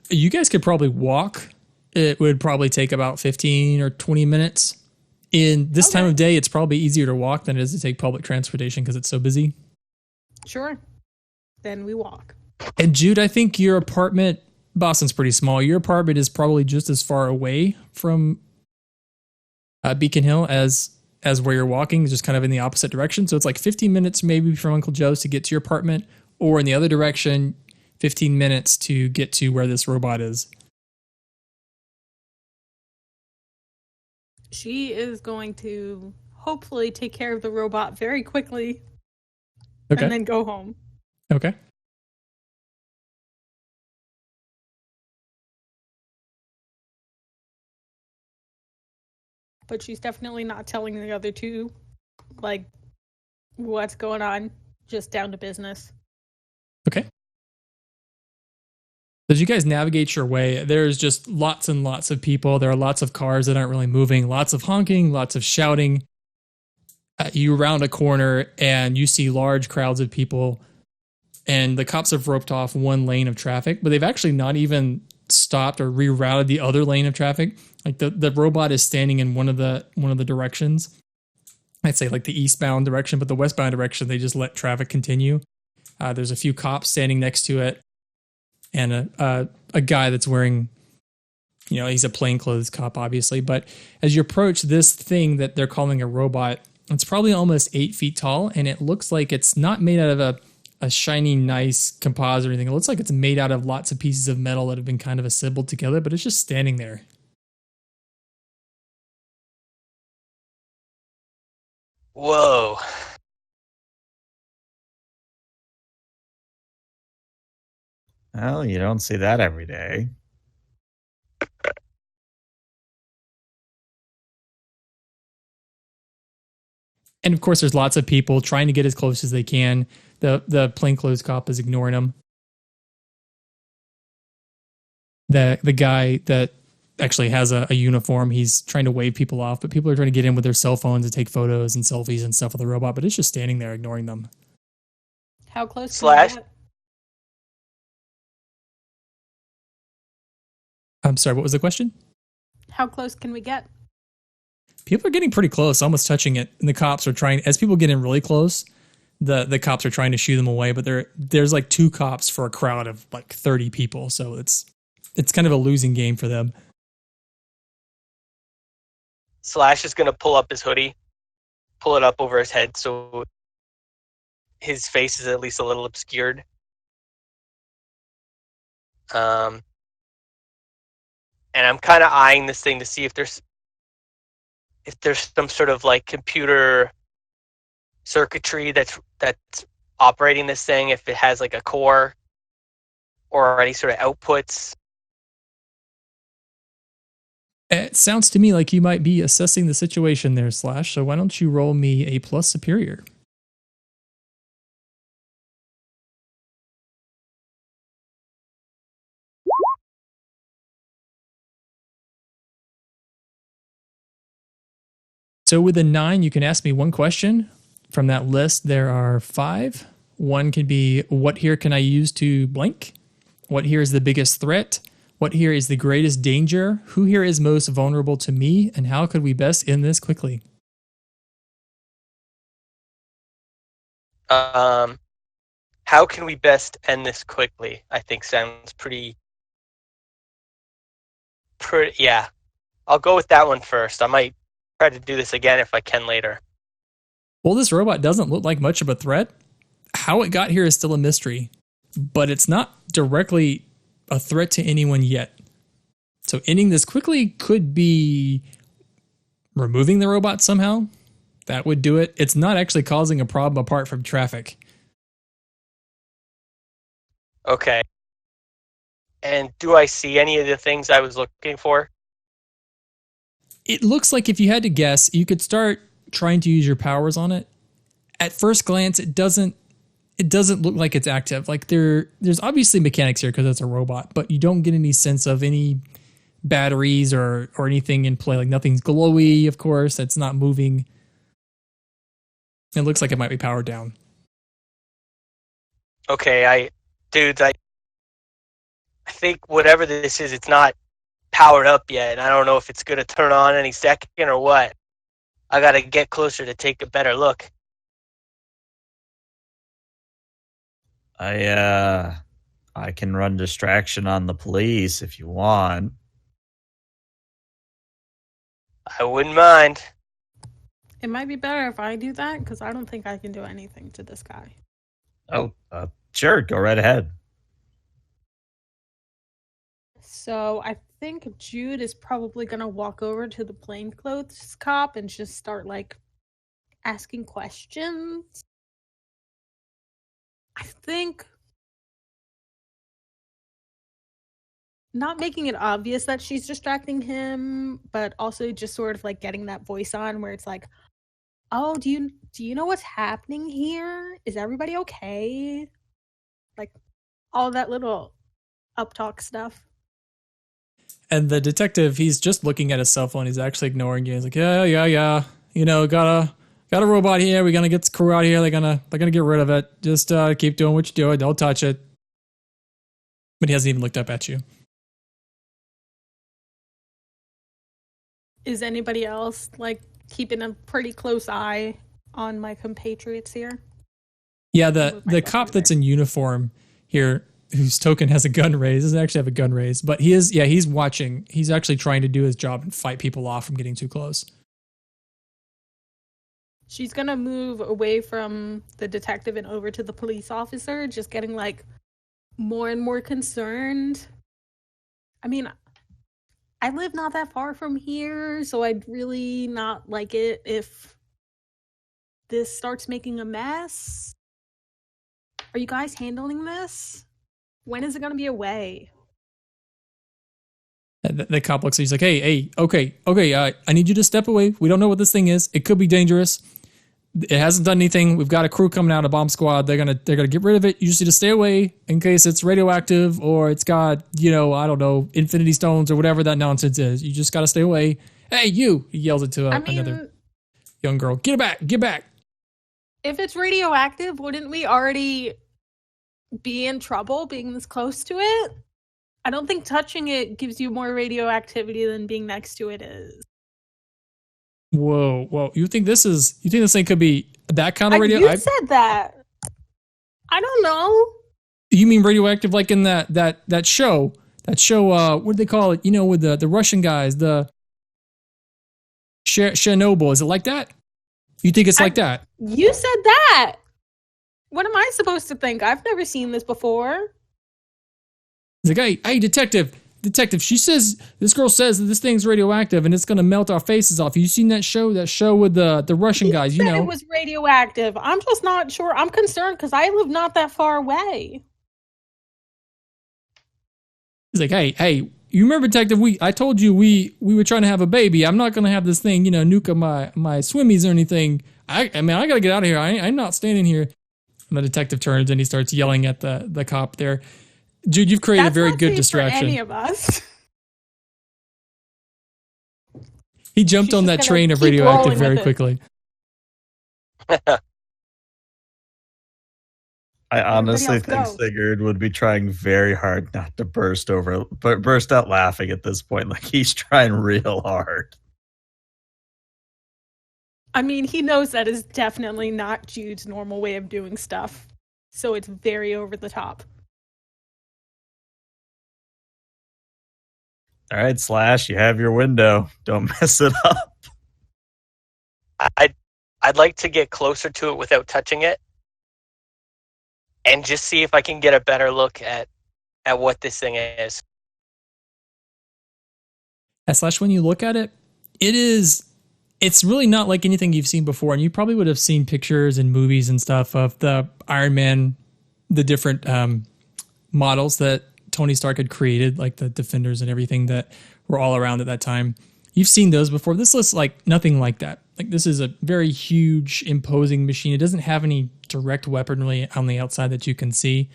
You guys could probably walk. It would probably take about 15 or 20 minutes. In this time of day, it's probably easier to walk than it is to take public transportation because it's so busy. Sure. Then we walk. And Jude, I think your apartment, Boston's pretty small. Your apartment is probably just as far away from Beacon Hill as where you're walking, just kind of in the opposite direction. So it's like 15 minutes maybe from Uncle Joe's to get to your apartment, or in the other direction, 15 minutes to get to where this robot is. She is going to hopefully take care of the robot very quickly. Okay. And then go home. Okay. But she's definitely not telling the other two, like, what's going on. Just down to business. Okay. As you guys navigate your way, there's just lots and lots of people. There are lots of cars that aren't really moving, lots of honking, lots of shouting. You round a corner and you see large crowds of people, and the cops have roped off one lane of traffic, but they've actually not even stopped or rerouted the other lane of traffic. Like the robot is standing in one of the directions. I'd say like the eastbound direction, but the westbound direction, they just let traffic continue. There's a few cops standing next to it, and a guy that's wearing, he's a plainclothes cop, obviously. But as you approach this thing that they're calling a robot, it's probably almost 8 feet tall, and it looks like it's not made out of a shiny, nice composite or anything. It looks like it's made out of lots of pieces of metal that have been kind of assembled together, but it's just standing there. Whoa. Well, you don't see that every day. And of course, there's lots of people trying to get as close as they can. The plainclothes cop is ignoring them. The guy that actually has a uniform, he's trying to wave people off, but people are trying to get in with their cell phones and take photos and selfies and stuff with the robot, but it's just standing there ignoring them. How close can Slash. we get? I'm sorry, what was the question? How close can we get? People are getting pretty close, almost touching it. And the cops are trying, as people get in really close, the cops are trying to shoo them away, but there's like 2 cops for a crowd of like 30 people. So it's kind of a losing game for them. Slash is going to pull up his hoodie, pull it up over his head so his face is at least a little obscured. And I'm kind of eyeing this thing to see if there's some sort of like computer circuitry that's operating this thing, if it has like a core or any sort of outputs. It sounds to me like you might be assessing the situation there, Slash. So why don't you roll me a plus superior? So with a 9, you can ask me one question. From that list, there are 5. One can be, what here can I use to blank? What here is the biggest threat? What here is the greatest danger? Who here is most vulnerable to me? And how could we best end this quickly? How can we best end this quickly? I think sounds pretty. Yeah. I'll go with that one first. I might try to do this again if I can later. Well, this robot doesn't look like much of a threat. How it got here is still a mystery, but it's not directly a threat to anyone yet. So ending this quickly could be removing the robot somehow. That would do it. It's not actually causing a problem apart from traffic. Okay. And do I see any of the things I was looking for? It looks like if you had to guess, you could start trying to use your powers on it. At first glance, it doesn't look like it's active. Like there's obviously mechanics here because it's a robot, but you don't get any sense of any batteries or anything in play. Like nothing's glowy, of course. It's not moving. It looks like it might be powered down. Okay, I think whatever this is, it's not powered up yet, and I don't know if it's going to turn on any second or what. I got to get closer to take a better look. I can run distraction on the police if you want. I wouldn't mind. It might be better if I do that because I don't think I can do anything to this guy. Oh, sure, go right ahead. So I think Jude is probably going to walk over to the plainclothes cop and just start like asking questions. I think not making it obvious that she's distracting him, but also just sort of like getting that voice on where it's like, oh, do you know what's happening here? Is everybody okay? Like all that little uptalk stuff. And the detective, he's just looking at his cell phone. He's actually ignoring you. He's like, yeah. You know, got a robot here. We're gonna get the crew out here. They're gonna get rid of it. Just keep doing what you're doing. Don't touch it. But he hasn't even looked up at you. Is anybody else like keeping a pretty close eye on my compatriots here? Yeah, the cop that's in uniform here, whose token has a gun raised, doesn't actually have a gun raised, but he's watching. He's actually trying to do his job and fight people off from getting too close. She's gonna move away from the detective and over to the police officer, just getting like more and more concerned. I mean, I live not that far from here, so I'd really not like it if this starts making a mess? Are you guys handling this? When is it going to be away? The cop looks at you, he's like, hey, okay, I need you to step away. We don't know what this thing is. It could be dangerous. It hasn't done anything. We've got a crew coming out, a bomb squad. They're gonna get rid of it. You just need to stay away in case it's radioactive or it's got, I don't know, infinity stones or whatever that nonsense is. You just gotta stay away. Hey, you! He yells it to another young girl. Get back! If it's radioactive, wouldn't we already be in trouble being this close to it? I don't think touching it gives you more radioactivity than being next to it is. Whoa! You think this thing could be that kind of radio? You said that. I don't know. You mean radioactive, like in that show? That show? What do they call it? With the Russian guys, the Chernobyl. Is it like that? You think it's like that? You said that. What am I supposed to think? I've never seen this before. He's like, hey, detective, this girl says that this thing's radioactive and it's going to melt our faces off. You seen that show with the Russian guys, Said it was radioactive. I'm just not sure. I'm concerned because I live not that far away. He's like, hey, you remember, detective, I told you we were trying to have a baby. I'm not going to have this thing, nuke my swimmies or anything. I got to get out of here. I'm not standing here. And the detective turns and he starts yelling at the cop there. Dude, you've created a very good distraction. For any of us. He jumped on that train of radioactive very quickly. I honestly think Sigurd would be trying very hard not to burst out laughing at this point. Like he's trying real hard. I mean, he knows that is definitely not Jude's normal way of doing stuff. So it's very over the top. All right, Slash, you have your window. Don't mess it up. I'd like to get closer to it without touching it, and just see if I can get a better look at what this thing is. Slash, when you look at it, it's really not like anything you've seen before, and you probably would have seen pictures and movies and stuff of the Iron Man, the different models that Tony Stark had created, like the Defenders and everything that were all around at that time. You've seen those before. This looks like nothing like that. Like this is a very huge, imposing machine. It doesn't have any direct weaponry on the outside that you can see.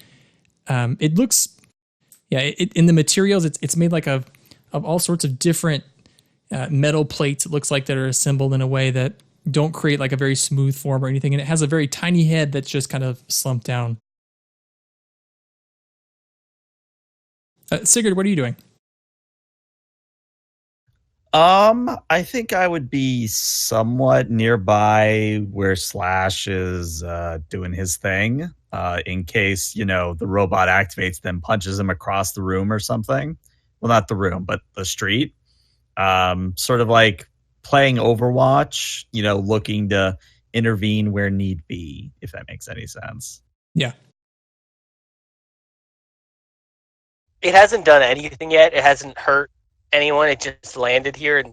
It looks, in the materials, it's made like of all sorts of different metal plates. It looks like that are assembled in a way that don't create like a very smooth form or anything. And it has a very tiny head that's just kind of slumped down. Sigurd, what are you doing? I think I would be somewhat nearby where Slash is doing his thing, in case, the robot activates, then punches him across the room or something. Well, not the room, but the street. Sort of like playing Overwatch, looking to intervene where need be, if that makes any sense. Yeah. It hasn't done anything yet. It hasn't hurt anyone. It just landed here.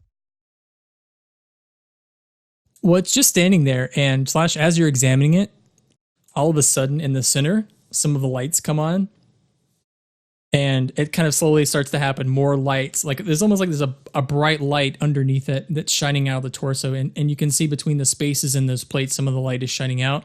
Well, it's just standing there, and Slash, as you're examining it, all of a sudden in the center, some of the lights come on, and it kind of slowly starts to happen. More lights. Like there's almost like there's a bright light underneath it that's shining out of the torso, and you can see between the spaces in those plates, some of the light is shining out,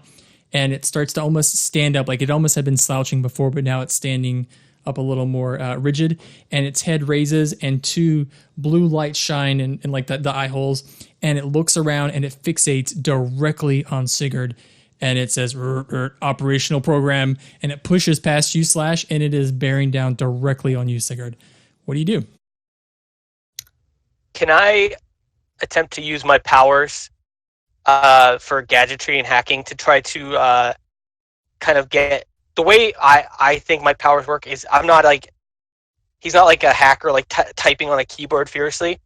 and it starts to almost stand up. Like it almost had been slouching before, but now it's standing up a little more rigid, and its head raises and two blue lights shine in like the eye holes, and it looks around and it fixates directly on Sigurd, and it says operational program, and it pushes past you, Slash, and it is bearing down directly on you, Sigurd. What do you do? Can I attempt to use my powers for gadgetry and hacking to try to kind of get the way I think my powers work is I'm not like, he's not like a hacker, like typing on a keyboard furiously.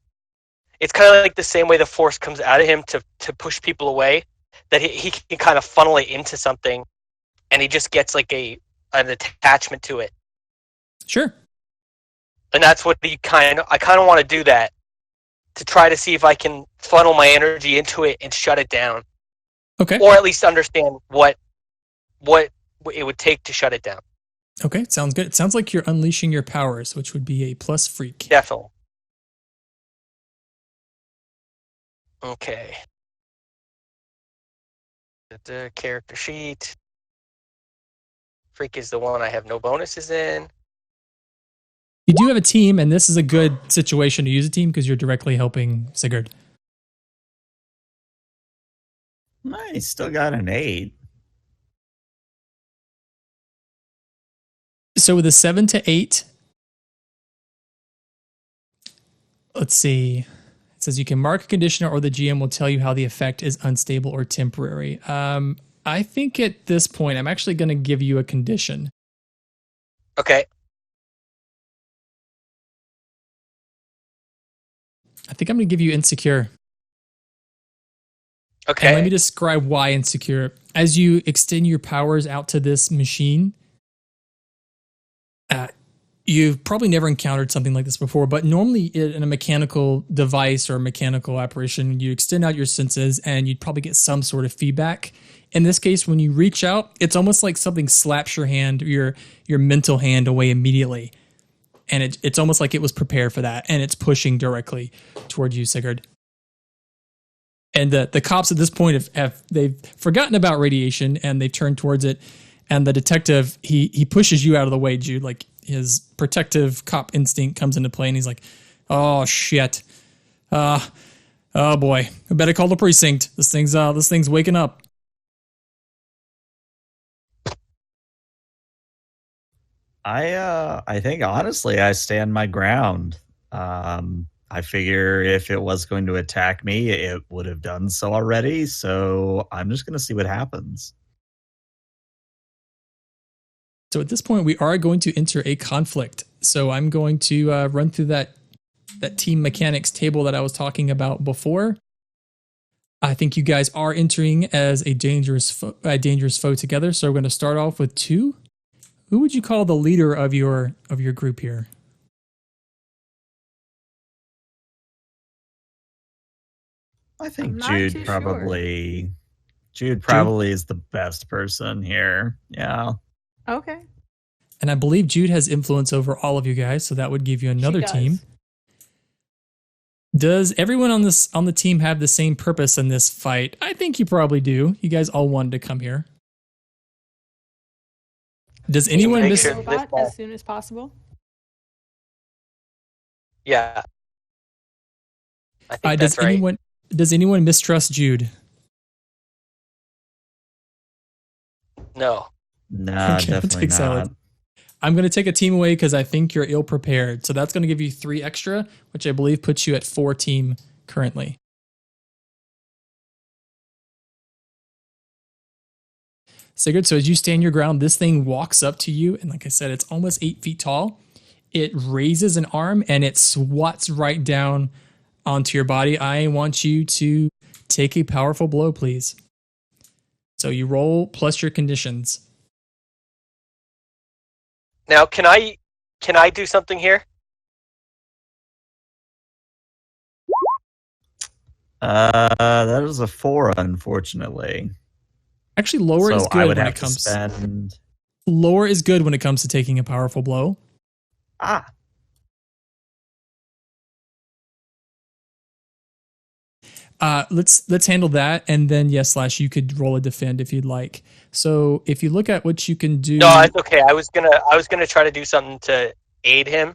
It's kind of like the same way the force comes out of him to push people away, that he can kind of funnel it into something, and he just gets like an attachment to it. Sure. And that's what I kind of want to do that, to try to see if I can funnel my energy into it and shut it down. Okay. or at least understand what it would take to shut it down. Okay, sounds good. It sounds like you're unleashing your powers, which would be a plus freak. Definitely. Okay. The character sheet. Freak is the one I have no bonuses in. You do have a team, and this is a good situation to use a team because you're directly helping Sigurd. Nice. Still got an 8. So with a 7 to 8, let's see. It says you can mark a conditioner or the GM will tell you how the effect is unstable or temporary. I think at this point, I'm actually going to give you a condition. Okay. I think I'm going to give you insecure. Okay. And let me describe why insecure. As you extend your powers out to this machine, you've probably never encountered something like this before, but normally in a mechanical device or a mechanical operation, you extend out your senses and you'd probably get some sort of feedback. In this case, when you reach out, it's almost like something slaps your hand, your mental hand away immediately. And it's almost like it was prepared for that, and it's pushing directly toward you, Sigurd. And the cops at this point they've forgotten about radiation and they've turned towards it. And the detective, he pushes you out of the way, Jude. Like his protective cop instinct comes into play, and he's like, "Oh shit, oh boy, I better call the precinct. This thing's waking up." I think honestly I stand my ground. I figure if it was going to attack me, it would have done so already. So I'm just going to see what happens. So at this point, we are going to enter a conflict. So I'm going to run through that team mechanics table that I was talking about before. I think you guys are entering as a dangerous foe together. So we're going to start off with 2. Who would you call the leader of your group here? I think I'm not Jude too probably is the best person here. Yeah. Okay. And I believe Jude has influence over all of you guys, so that would give you another She does. team. Does everyone on the team have the same purpose in this fight? I think you probably do. You guys all wanted to come here. Does anyone make miss? sure- Robot as soon as possible. Yeah. I think that's right. Does anyone mistrust Jude? No. Nah, Okay, I'll definitely take not. salad. I'm going to take a team away because I think you're ill prepared. So that's going to give you 3 extra, which I believe puts you at 4 team currently. Sigurd, so as you stand your ground, this thing walks up to you. And like I said, it's almost 8 feet tall. It raises an arm and it swats right down onto your body. I want you to take a powerful blow, please. So you roll plus your conditions. Now, can I do something here? That is a 4, unfortunately. Actually, lower So is I good would when have it to comes. spend. Lower is good when it comes to taking a powerful blow. Ah, Let's handle that, and then yes, Slash, you could roll a defend if you'd like. So if you look at what you can do, No, it's okay. I was gonna try to do something to aid him,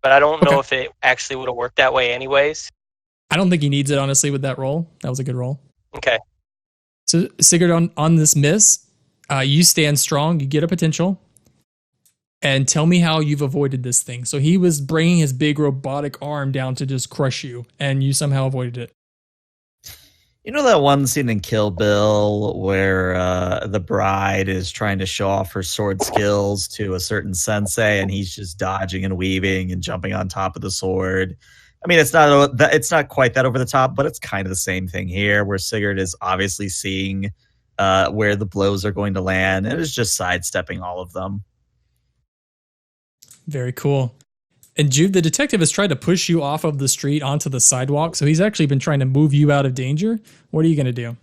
but I don't know if it actually would have worked that way anyways. I don't think he needs it honestly with that roll. That was a good roll. Okay. So Sigurd, on this miss, you stand strong. You get a potential, and tell me how you've avoided this thing. So he was bringing his big robotic arm down to just crush you, and you somehow avoided it. you know that one scene in Kill Bill where the bride is trying to show off her sword skills to a certain sensei, and he's just dodging and weaving and jumping on top of the sword. I mean, it's not quite that over the top, but it's kind of the same thing here, where Sigurd is obviously seeing where the blows are going to land, and is just sidestepping all of them. Very cool. And Jude, the detective has tried to push you off of the street onto the sidewalk, so he's actually been trying to move you out of danger. What are you going to do?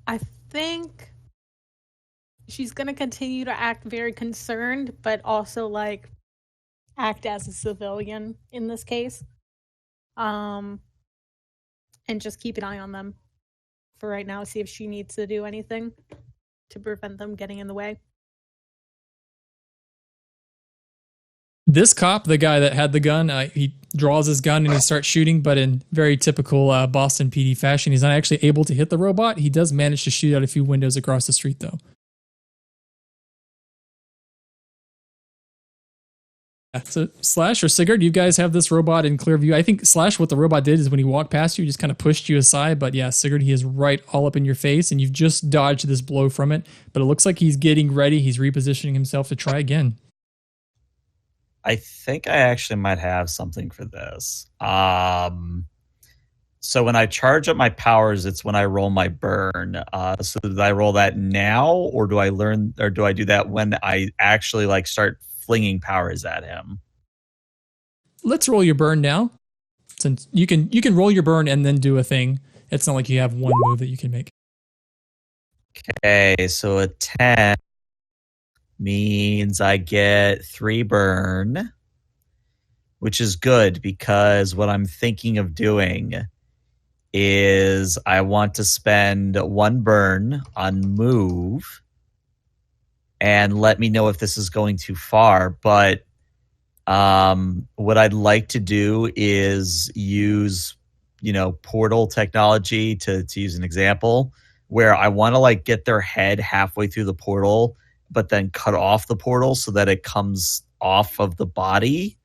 I think she's going to continue to act very concerned, but also like act as a civilian in this case. And just keep an eye on them for right now, see if she needs to do anything to prevent them getting in the way. This cop, the guy that had the gun, he draws his gun and he starts shooting, but in very typical Boston PD fashion, he's not actually able to hit the robot. He does manage to shoot out a few windows across the street, though. So Slash or Sigurd, you guys have this robot in clear view. I think Slash, what the robot did is when he walked past you, just kind of pushed you aside. But yeah, Sigurd, he is right all up in your face, and you've just dodged this blow from it. But it looks like he's getting ready. He's repositioning himself to try again. I think I actually might have something for this. So when I charge up my powers, it's when I roll my burn. So do I roll that now, or do I do that when I actually like start flinging powers at him? Let's roll your burn now. Since you can roll your burn and then do a thing. It's not like you have one move that you can make. Okay, so a 10 means I get 3 burn, which is good because what I'm thinking of doing is I want to spend 1 burn on move, and let me know if this is going too far. But what I'd like to do is use, portal technology to use an example where I want to like get their head halfway through the portal, but then cut off the portal so that it comes off of the body.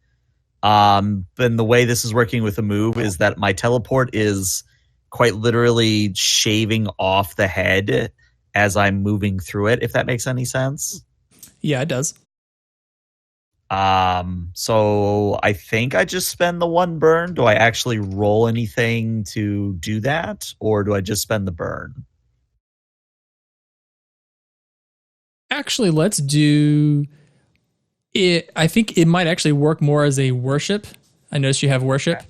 And the way this is working with a move is that my teleport is quite literally shaving off the head as I'm moving through it, if that makes any sense. Yeah, it does. So I think I just spend the 1 burn. Do I actually roll anything to do that, or do I just spend the burn? Actually, let's do it. I think it might actually work more as a worship. I noticed you have worship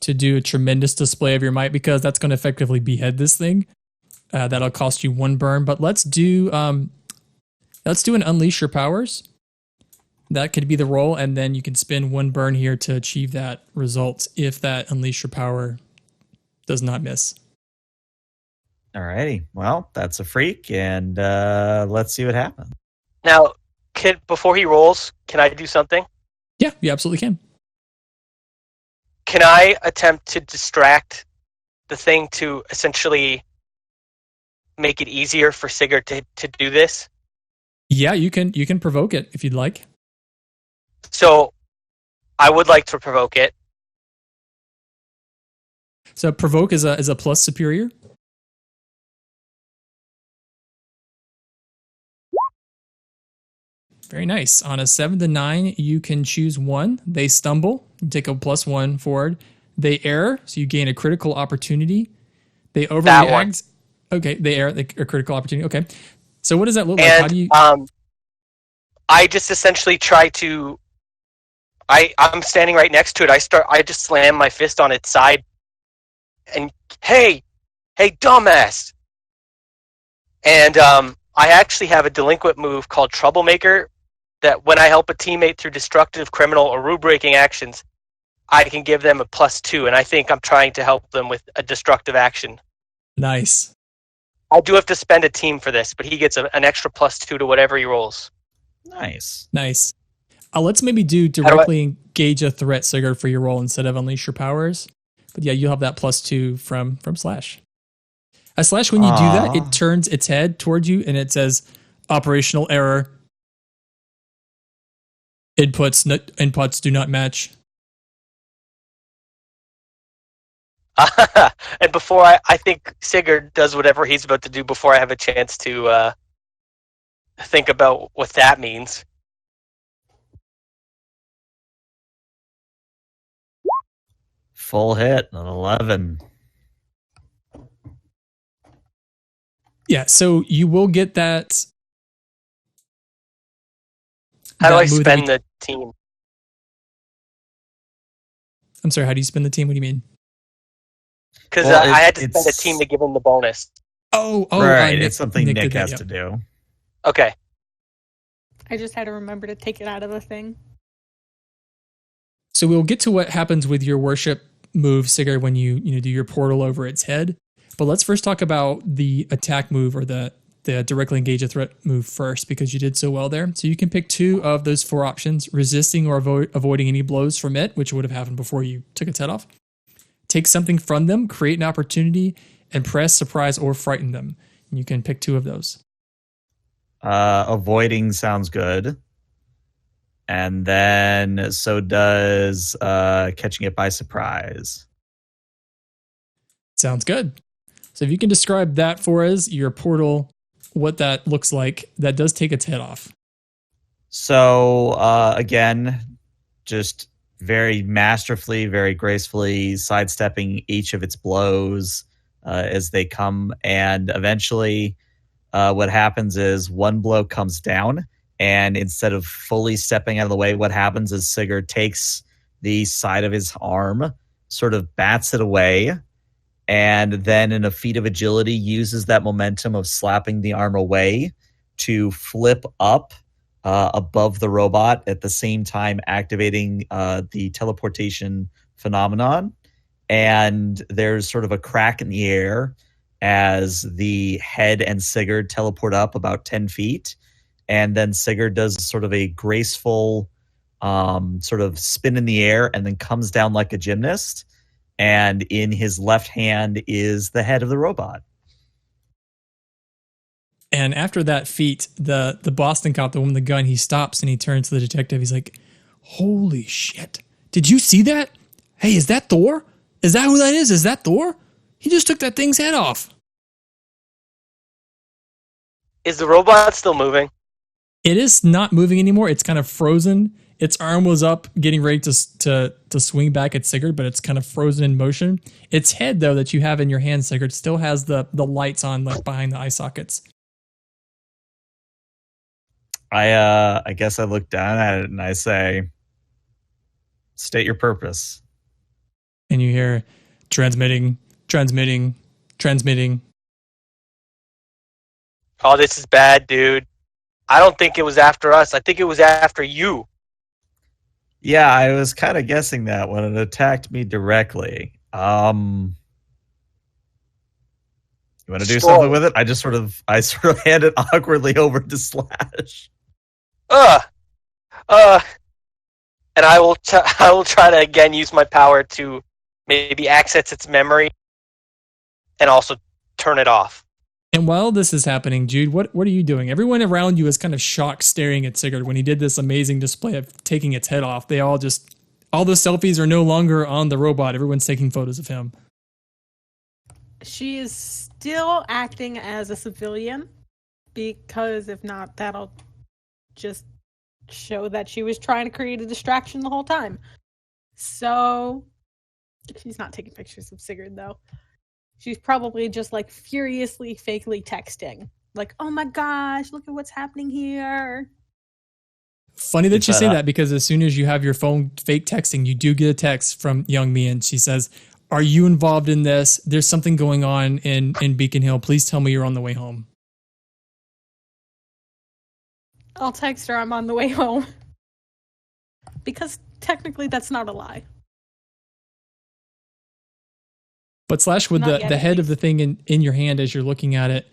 to do a tremendous display of your might, because that's going to effectively behead this thing. That'll cost you 1 burn, but let's do an unleash your powers. That could be the roll, and then you can spend 1 burn here to achieve that result if that unleash your power does not miss. Alrighty, well, that's a freak, and let's see what happens. Now, before he rolls, can I do something? Yeah, you absolutely can. Can I attempt to distract the thing to essentially make it easier for Sigurd to do this? Yeah, you can provoke it if you'd like. So I would like to provoke it. So provoke is a plus superior. Very nice. On a 7 to 9, you can choose 1. They stumble. You take a +1 forward. They err, so you gain a critical opportunity. They overreact. Okay, they err, a critical opportunity. Okay. So what does that look like? How do you? I just essentially try to. I'm standing right next to it. I just slam my fist on its side, and hey, dumbass! And I actually have a delinquent move called Troublemaker, that when I help a teammate through destructive, criminal, or rule-breaking actions, I can give them a +2, and I think I'm trying to help them with a destructive action. Nice. I do have to spend a team for this, but he gets an extra +2 to whatever he rolls. Nice. Let's maybe do directly engage a threat, Sigurd, for your roll instead of unleash your powers. But yeah, you'll have that +2 from Slash. Slash, when you do that, it turns its head towards you and it says, "Operational error. Inputs do not match." And before I think Sigurd does whatever he's about to do before I have a chance to think about what that means. Full hit, an 11. Yeah, so you will get that. How do I spend the team? I'm sorry, how do you spend the team? What do you mean? Because I had to spend a team to give him the bonus. Right, it's something Nick Nick did that, has yeah. to do. Okay. I just had to remember to take it out of the thing. So we'll get to what happens with your worship move, Sigurd, when you do your portal over its head. But let's first talk about the attack move, or the directly engage a threat move first, because you did so well there. So you can pick 2 of those 4 options: resisting or avoiding any blows from it, which would have happened before you took its head off. Take something from them, create an opportunity, impress, surprise, or frighten them. And you can pick 2 of those. Avoiding sounds good. And then so does catching it by surprise. Sounds good. So if you can describe that for us, your portal, what that looks like, that does take its head off. So again, just very masterfully, very gracefully sidestepping each of its blows as they come. And eventually what happens is one blow comes down, and instead of fully stepping out of the way, what happens is Sigurd takes the side of his arm, sort of bats it away, and then in a feat of agility uses that momentum of slapping the arm away to flip up above the robot, at the same time activating the teleportation phenomenon. And there's sort of a crack in the air as the head and Sigurd teleport up about 10 feet. And then Sigurd does sort of a graceful sort of spin in the air and then comes down like a gymnast. And in his left hand is the head of the robot. And after that feat, the Boston cop, the one with the gun, he stops and he turns to the detective. He's like, "Holy shit. Did you see that? Hey, is that Thor? Is that who that is? Is that Thor? He just took that thing's head off." Is the robot still moving? It is not moving anymore. It's kind of frozen. Its arm was up, getting ready to swing back at Sigurd, but it's kind of frozen in motion. Its head, though, that you have in your hand, Sigurd, still has the lights on, like behind the eye sockets. I guess I look down at it and I say, "State your purpose." And you hear transmitting. Oh, this is bad, dude. I don't think it was after us. I think it was after you. Yeah, I was kind of guessing that when it attacked me directly. You want to do something with it? I sort of hand it awkwardly over to Slash. And I will try to again use my power to maybe access its memory and also turn it off. And while this is happening, Jude, what are you doing? Everyone around you is kind of shocked, staring at Sigurd when he did this amazing display of taking its head off. They all the selfies are no longer on the robot. Everyone's taking photos of him. She is still acting as a civilian, because if not, that'll just show that she was trying to create a distraction the whole time. So she's not taking pictures of Sigurd, though. She's probably just like furiously, fakely texting. Like, "Oh my gosh, look at what's happening here." Funny that you say that, because as soon as you have your phone fake texting, you do get a text from Young Mi, and she says, "Are you involved in this? There's something going on in Beacon Hill. Please tell me you're on the way home." I'll text her I'm on the way home. Because technically that's not a lie. But Slash, with the head of the thing in your hand as you're looking at it,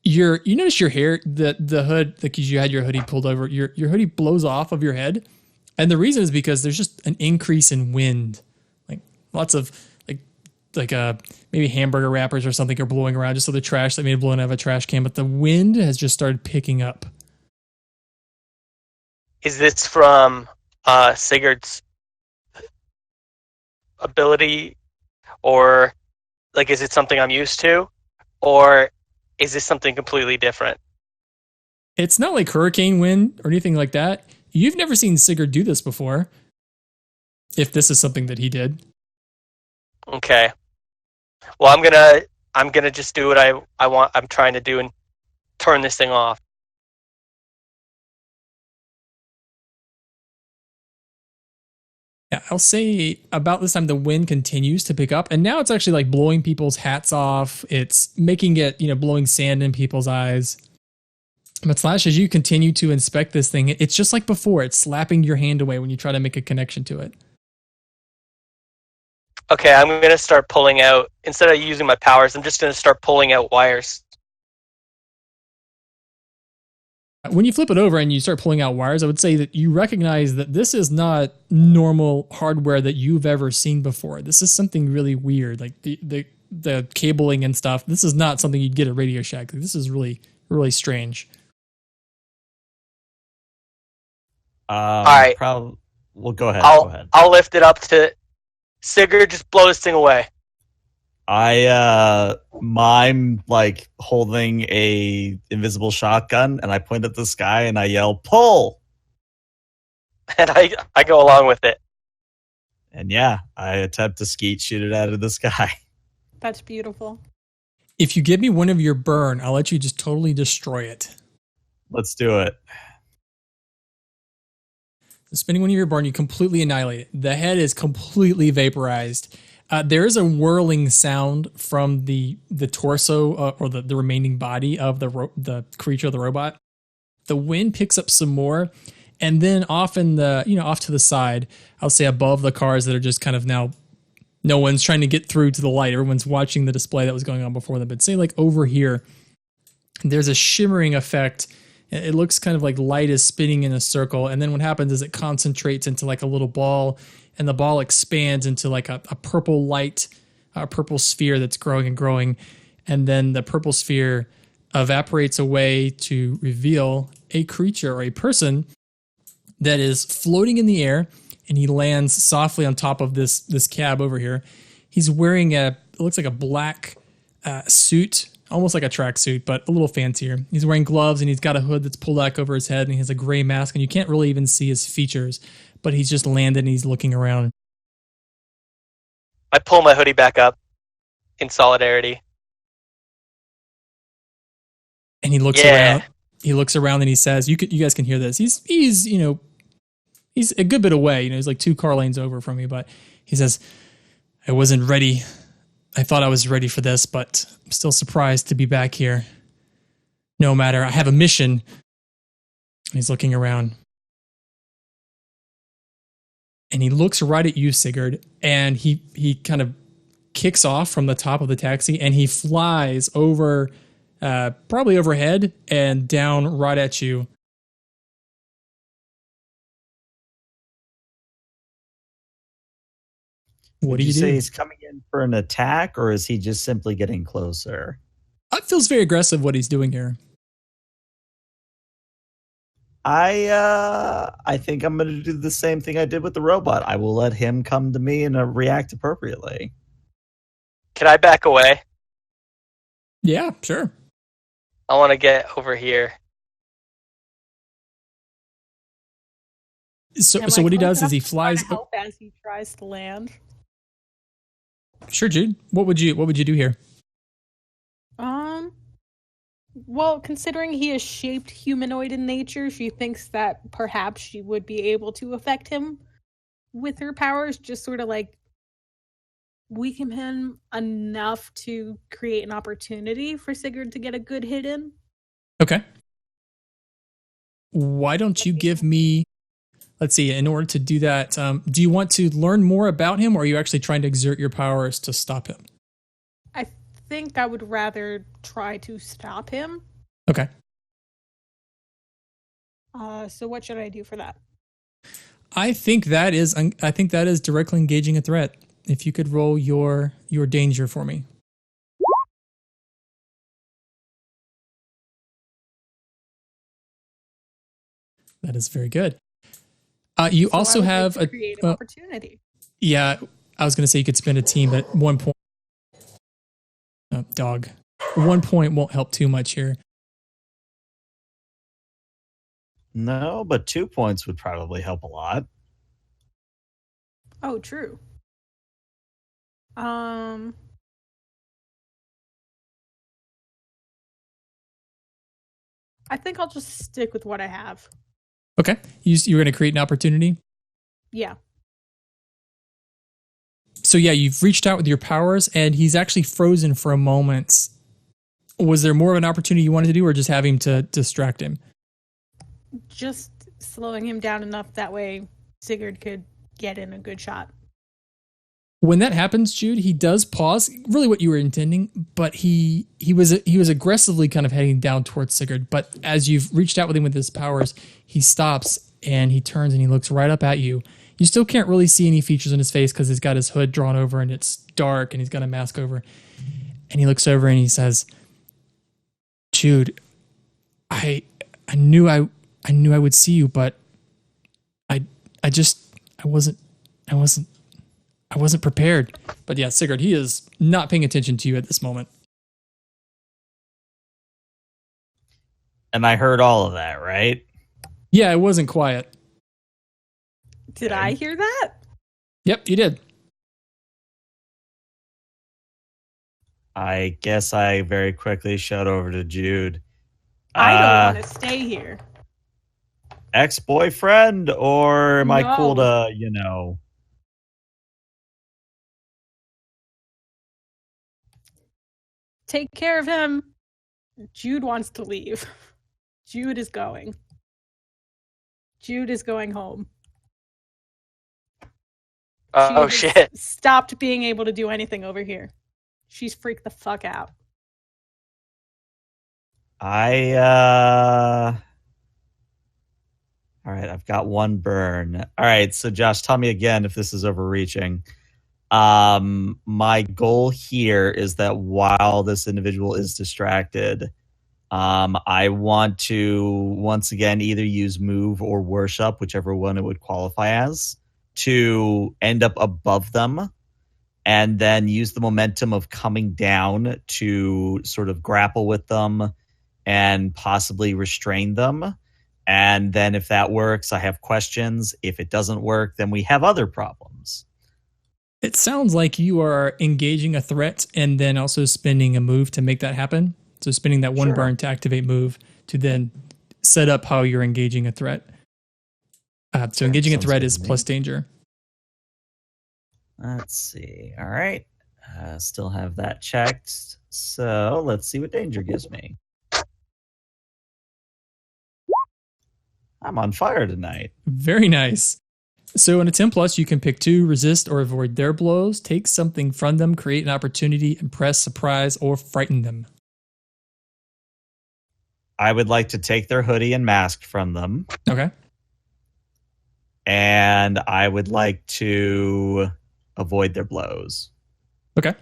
you notice your hair, the hood, like you had your hoodie pulled over, your hoodie blows off of your head. And the reason is because there's just an increase in wind. Like lots of like maybe hamburger wrappers or something are blowing around, just so the trash that made it blowing out of a trash can, but the wind has just started picking up. Is this from Sigurd's ability, or like is it something I'm used to, or is this something completely different? It's not like hurricane wind or anything like that. You've never seen Sigurd do this before, if this is something that he did. Okay. Well, I'm gonna just do what I'm trying to do and turn this thing off. Yeah, I'll say about this time the wind continues to pick up, and now it's actually like blowing people's hats off. It's making it, blowing sand in people's eyes. But Slash, as you continue to inspect this thing, it's just like before. It's slapping your hand away when you try to make a connection to it. Okay, I'm going to start pulling out, instead of using my powers, I'm just going to start pulling out wires. When you flip it over and you start pulling out wires, I would say that you recognize that this is not normal hardware that you've ever seen before. This is something really weird, like the cabling and stuff. This is not something you'd get at Radio Shack. This is really, really strange. All right. Well, go ahead. Go ahead. ahead. I'll lift it up to Sigurd. Just blow this thing away. I mime like holding a invisible shotgun, and I point at the sky and I yell, "Pull!" And I go along with it. And yeah, I attempt to skeet shoot it out of the sky. That's beautiful. If you give me one of your burn, I'll let you just totally destroy it. Let's do it. So spending one of your burn, you completely annihilate it. The head is completely vaporized. There is a whirling sound from the torso or the remaining body of the creature, the robot. The wind picks up some more, and then off in the off to the side, I'll say above the cars that are just kind of now, no one's trying to get through to the light. Everyone's watching the display that was going on before them. But say like over here, there's a shimmering effect. It looks kind of like light is spinning in a circle, and then what happens is it concentrates into like a little ball. And the ball expands into like a purple light, a purple sphere that's growing and growing. And then the purple sphere evaporates away to reveal a creature or a person that is floating in the air. And he lands softly on top of this cab over here. He's wearing it looks like a black suit, almost like a tracksuit, but a little fancier. He's wearing gloves and he's got a hood that's pulled back over his head and he has a gray mask and you can't really even see his features. But he's just landed and he's looking around. I pull my hoodie back up in solidarity. And he looks around. He looks around and he says, "You guys can hear this. He's a good bit away. He's like 2 car lanes over from me. But he says, I wasn't ready. I thought I was ready for this, but I'm still surprised to be back here. No matter, I have a mission." And he's looking around. And he looks right at you, Sigurd, and he kind of kicks off from the top of the taxi, and he flies over, probably overhead, and down right at you. What do you do? Say he's coming in for an attack, or is he just simply getting closer? It feels very aggressive what he's doing here. I think I'm going to do the same thing I did with the robot. I will let him come to me and react appropriately. Can I back away? Yeah, sure. I want to get over here. So what he does is he flies. Help as he tries to land. Sure, Jude. What would you do here? Well, considering he is shaped humanoid in nature, she thinks that perhaps she would be able to affect him with her powers, just sort of like weaken him enough to create an opportunity for Sigurd to get a good hit in. Okay. Why don't you give me, let's see, in order to do that, do you want to learn more about him, or are you actually trying to exert your powers to stop him? I think I would rather try to stop him. Okay. So what should I do for that? I think that is directly engaging a threat. If you could roll your danger for me. That is very good. You So also have like to create an opportunity. Yeah, I was going to say you could spend a team at 1 point. Dog. 1 point won't help too much here. No, but 2 points would probably help a lot. Oh, true. I think I'll just stick with what I have. Okay. You're going to create an opportunity? Yeah. So yeah, you've reached out with your powers, and he's actually frozen for a moment. Was there more of an opportunity you wanted to do, or just have him to distract him? Just slowing him down enough that way Sigurd could get in a good shot. When that happens, Jude, he does pause. Really, what you were intending, but he was aggressively kind of heading down towards Sigurd. But as you've reached out with him with his powers, he stops and he turns and he looks right up at you. You still can't really see any features in his face because he's got his hood drawn over and it's dark and he's got a mask over. And he looks over and he says, "Jude, I knew I would see you, but I wasn't prepared." But yeah, Sigurd, he is not paying attention to you at this moment. And I heard all of that, right? Yeah, it wasn't quiet. Did I hear that? Yep, you did. I guess I very quickly shut over to Jude. I don't want to stay here. Ex-boyfriend, or am I cool No. to, Take care of him. Jude wants to leave. Jude is going. Jude is going home. Oh, She has shit. stopped being able to do anything over here. She's freaked the fuck out. all right, I've got one burn. All right, so Josh, tell me again if this is overreaching. My goal here is that while this individual is distracted, I want to once again either use move or worship, whichever one it would qualify as, to end up above them and then use the momentum of coming down to sort of grapple with them and possibly restrain them. And then if that works, I have questions. If it doesn't work, then we have other problems. It sounds like you are engaging a threat and then also spending a move to make that happen. So spending that one Sure. burn to activate move to then set up how you're engaging a threat. So engaging a sounds threat good is to me. plus danger. Let's see. All right. Still have that checked. So let's see what danger gives me. I'm on fire tonight. Very nice. So in a 10 plus, you can pick 2, resist or avoid their blows, take something from them, create an opportunity, impress, surprise, or frighten them. I would like to take their hoodie and mask from them. Okay. And I would like to avoid their blows. Okay.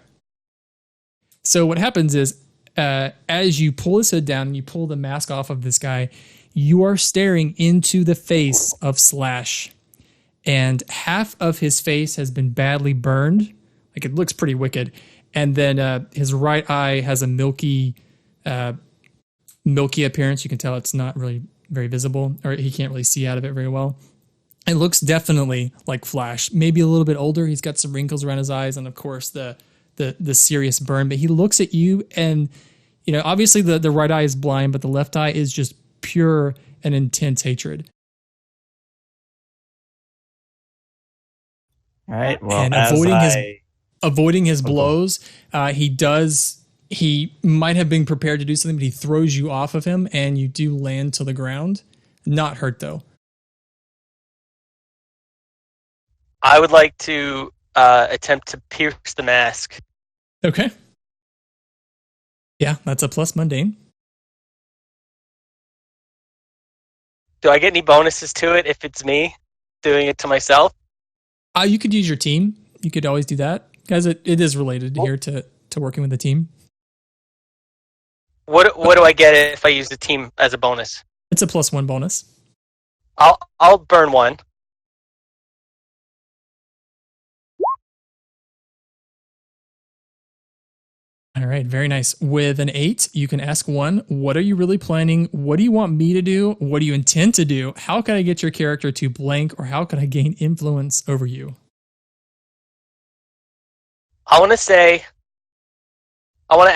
So what happens is, as you pull his hood down and you pull the mask off of this guy, you are staring into the face of Slash. And half of his face has been badly burned. Like, it looks pretty wicked. And then his right eye has a milky appearance. You can tell it's not really very visible, or he can't really see out of it very well. It looks definitely like Flash. Maybe a little bit older. He's got some wrinkles around his eyes, and of course the serious burn. But he looks at you, and obviously the right eye is blind, but the left eye is just pure and intense hatred. All right. Well, And as avoiding his blows, he might have been prepared to do something, but he throws you off of him, and you do land to the ground. Not hurt though. I would like to attempt to pierce the mask. Okay. Yeah, that's a plus mundane. Do I get any bonuses to it if it's me doing it to myself? You could use your team. You could always do that. Guys, it is related here to working with the team. What do I get if I use the team as a bonus? It's a +1 bonus. I'll burn one. All right, very nice. With an 8, you can ask 1, what are you really planning? What do you want me to do? What do you intend to do? How can I get your character to blank, or how can I gain influence over you? I want to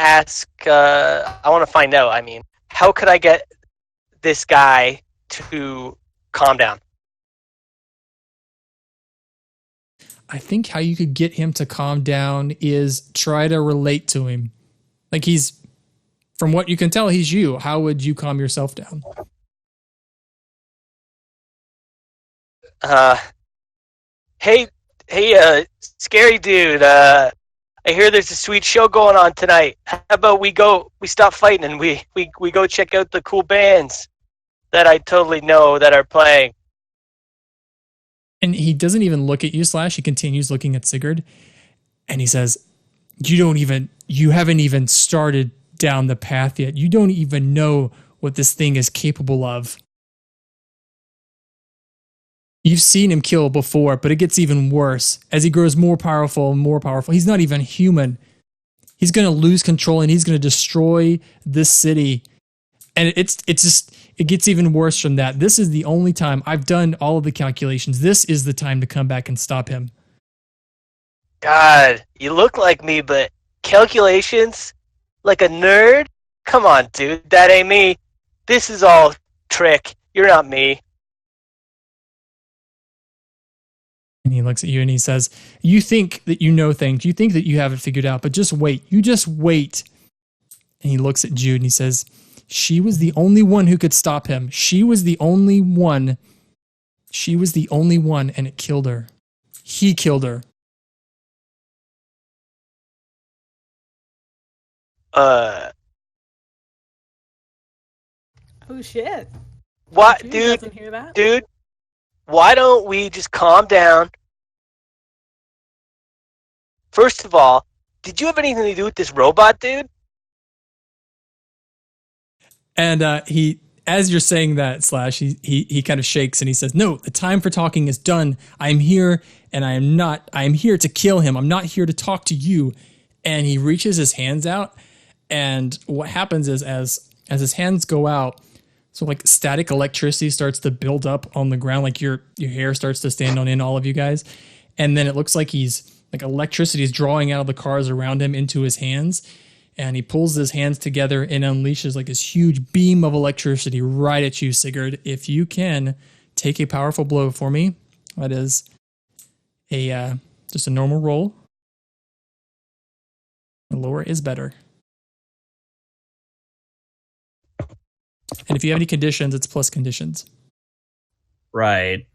ask, I want to find out, how could I get this guy to calm down? I think how you could get him to calm down is try to relate to him. Like from what you can tell, he's you. How would you calm yourself down? Hey, scary dude. I hear there's a sweet show going on tonight. How about we stop fighting and we go check out the cool bands that I totally know that are playing. And he doesn't even look at you, Slash. He continues looking at Sigurd, and he says, you haven't even started down the path yet. You don't even know what this thing is capable of. You've seen him kill before, but it gets even worse. As he grows more powerful and more powerful, he's not even human. He's going to lose control, and he's going to destroy this city. And it gets even worse from that. This is the only time I've done all of the calculations. This is the time to come back and stop him. God, you look like me, but calculations? Like a nerd? Come on, dude. That ain't me. This is all trick. You're not me. And he looks at you and he says, you think that you know things. You think that you have it figured out, but just wait. You just wait. And he looks at Jude and he says, she was the only one who could stop him. She was the only one. She was the only one, and it killed her. He killed her. Oh shit. What, Jude dude? doesn't hear that. Dude, why don't we just calm down? First of all, did you have anything to do with this robot, dude? And as you're saying that, Slash, he kind of shakes and he says, no, the time for talking is done. I'm here, and I am here to kill him. I'm not here to talk to you. And he reaches his hands out, and what happens is as his hands go out, so like static electricity starts to build up on the ground, like your hair starts to stand on end, all of you guys. And then it looks like electricity is drawing out of the cars around him into his hands. And he pulls his hands together and unleashes like this huge beam of electricity right at you, Sigurd. If you can take a powerful blow for me, that is just a normal roll. The lower is better. And if you have any conditions, it's plus conditions. Right.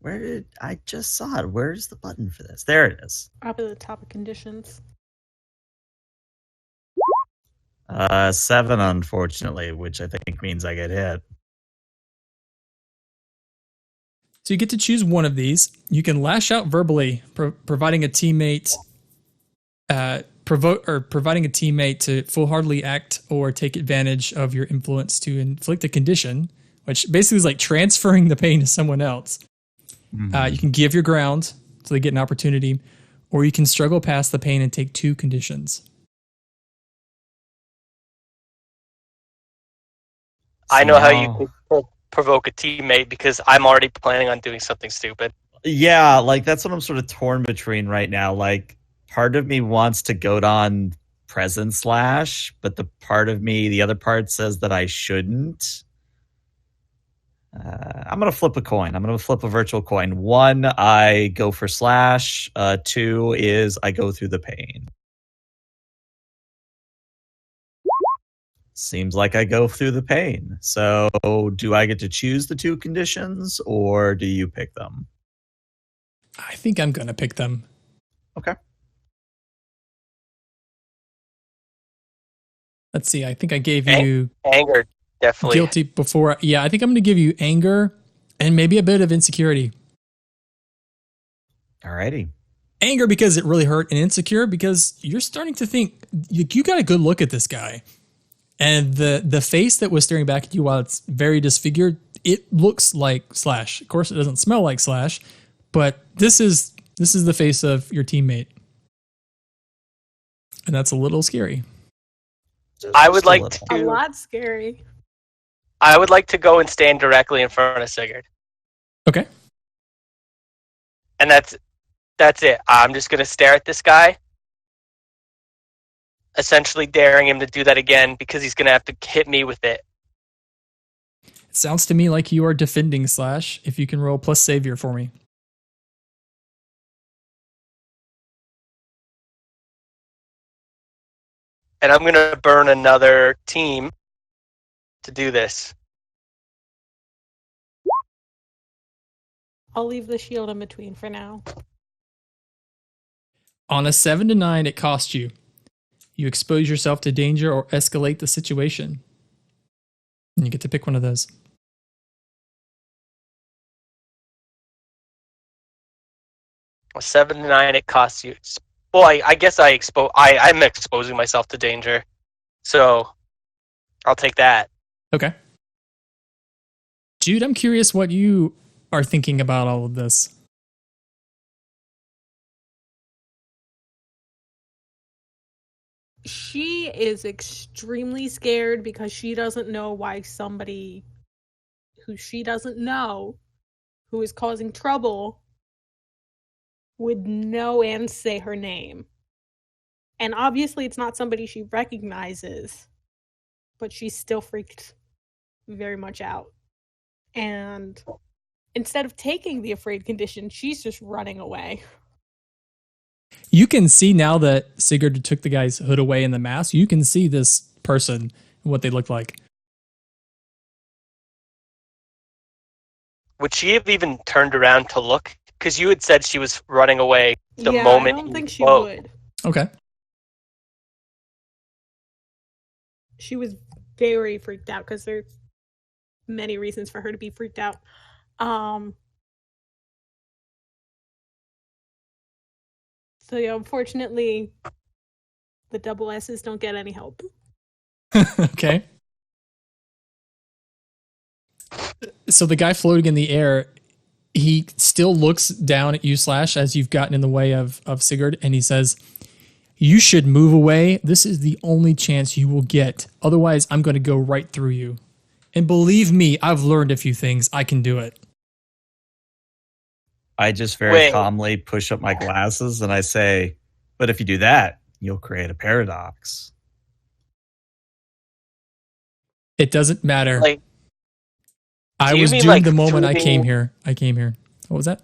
I just saw it. Where's the button for this? There it is. Up at the top of conditions. 7, unfortunately, which I think means I get hit. So you get to choose one of these. You can lash out verbally, providing a teammate providing a teammate to full-heartedly act or take advantage of your influence to inflict a condition, which basically is like transferring the pain to someone else. Mm-hmm. You can give your ground so they get an opportunity, or you can struggle past the pain and take 2 conditions. I know how you could provoke a teammate because I'm already planning on doing something stupid. Yeah, like that's what I'm sort of torn between right now. Like part of me wants to goad on present Slash, but the other part says that I shouldn't. I'm going to flip a coin. I'm going to flip a virtual coin. 1, I go for Slash. 2 is I go through the pain. Seems like I go through the pain. So do I get to choose the 2 conditions, or do you pick them? I think I'm going to pick them. Okay. Let's see. I think I gave you anger, definitely. Guilty before. Yeah, I think I'm going to give you anger and maybe a bit of insecurity. Alrighty. Anger because it really hurt, and insecure because you're starting to think you got a good look at this guy. And the face that was staring back at you while it's very disfigured, it looks like Slash. Of course, it doesn't smell like Slash, but this is the face of your teammate. And that's a little scary. I would like a lot scary. I would like to go and stand directly in front of Sigurd. Okay. And that's it. I'm just going to stare at this guy, essentially daring him to do that again because he's going to have to hit me with it. It sounds to me like you are defending Slash. If you can roll plus Savior for me. and I'm gonna burn another team to do this. I'll leave the shield in between for now. On a 7 to 9, it costs you. You expose yourself to danger or escalate the situation. And you get to pick one of those. A 7 to 9, it costs you. Well, I guess I'm exposing myself to danger, so I'll take that. Okay. Jude, I'm curious what you are thinking about all of this. She is extremely scared because she doesn't know why somebody who she doesn't know, who is causing trouble, would know and say her name. And obviously it's not somebody she recognizes, but she's still freaked very much out. And instead of taking the afraid condition, she's just running away. You can see now that Sigurd took the guy's hood away in the mask, you can see this person and what they look like. Would she have even turned around to look? Because you had said she was running away the moment. I don't think she would. Okay. She was very freaked out because there's many reasons for her to be freaked out. So yeah, unfortunately, the double S's don't get any help. Okay. So the guy floating in the air, he still looks down at you, Slash, as you've gotten in the way of Sigurd, and he says, "You should move away. This is the only chance you will get. Otherwise, I'm going to go right through you. And believe me, I've learned a few things. I can do it." I just very calmly push up my glasses and I say, "But if you do that, you'll create a paradox." It doesn't matter. Like, I was doomed the moment I came here. What was that?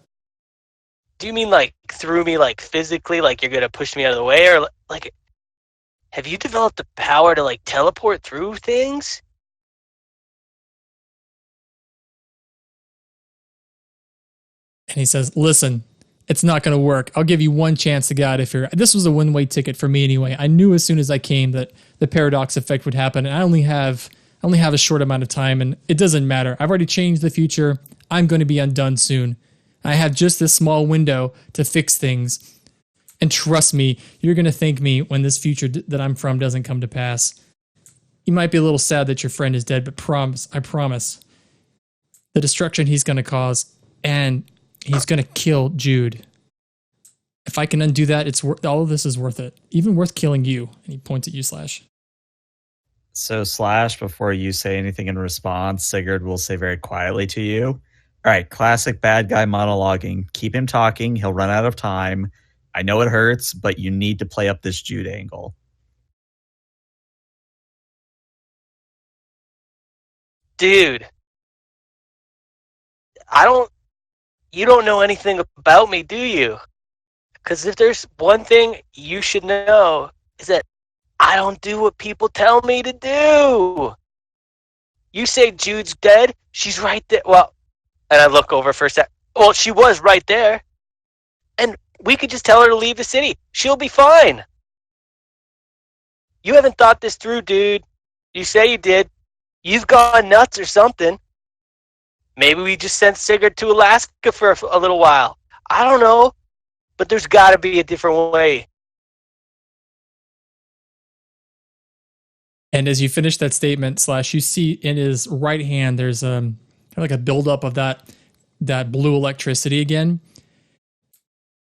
Do you mean like through me, like physically, like you're gonna push me out of the way, or like, have you developed the power to like teleport through things? And he says, "Listen, it's not going to work. I'll give you one chance to get out of here. This was a one-way ticket for me anyway. I knew as soon as I came that the paradox effect would happen, and I only have a short amount of time, and it doesn't matter. I've already changed the future. I'm going to be undone soon. I have just this small window to fix things. And trust me, you're going to thank me when this future that I'm from doesn't come to pass. You might be a little sad that your friend is dead, but I promise, the destruction he's going to cause, and he's going to kill Jude. If I can undo that, all of this is worth it. Even worth killing you." And he points at you, Slash. So, Slash, before you say anything in response, Sigurd will say very quietly to you, "All right, classic bad guy monologuing. Keep him talking. He'll run out of time. I know it hurts, but you need to play up this Jude angle." Dude, you don't know anything about me, do you? Because if there's one thing you should know, is that I don't do what people tell me to do. You say Jude's dead, she's right there. Well, and I look over for a sec. Well, she was right there. And we could just tell her to leave the city. She'll be fine. You haven't thought this through, dude. You say you did. You've gone nuts or something. Maybe we just sent Sigurd to Alaska for a little while. I don't know. But there's got to be a different way. And as you finish that statement, Slash, you see in his right hand, there's kind of like a buildup of that blue electricity again.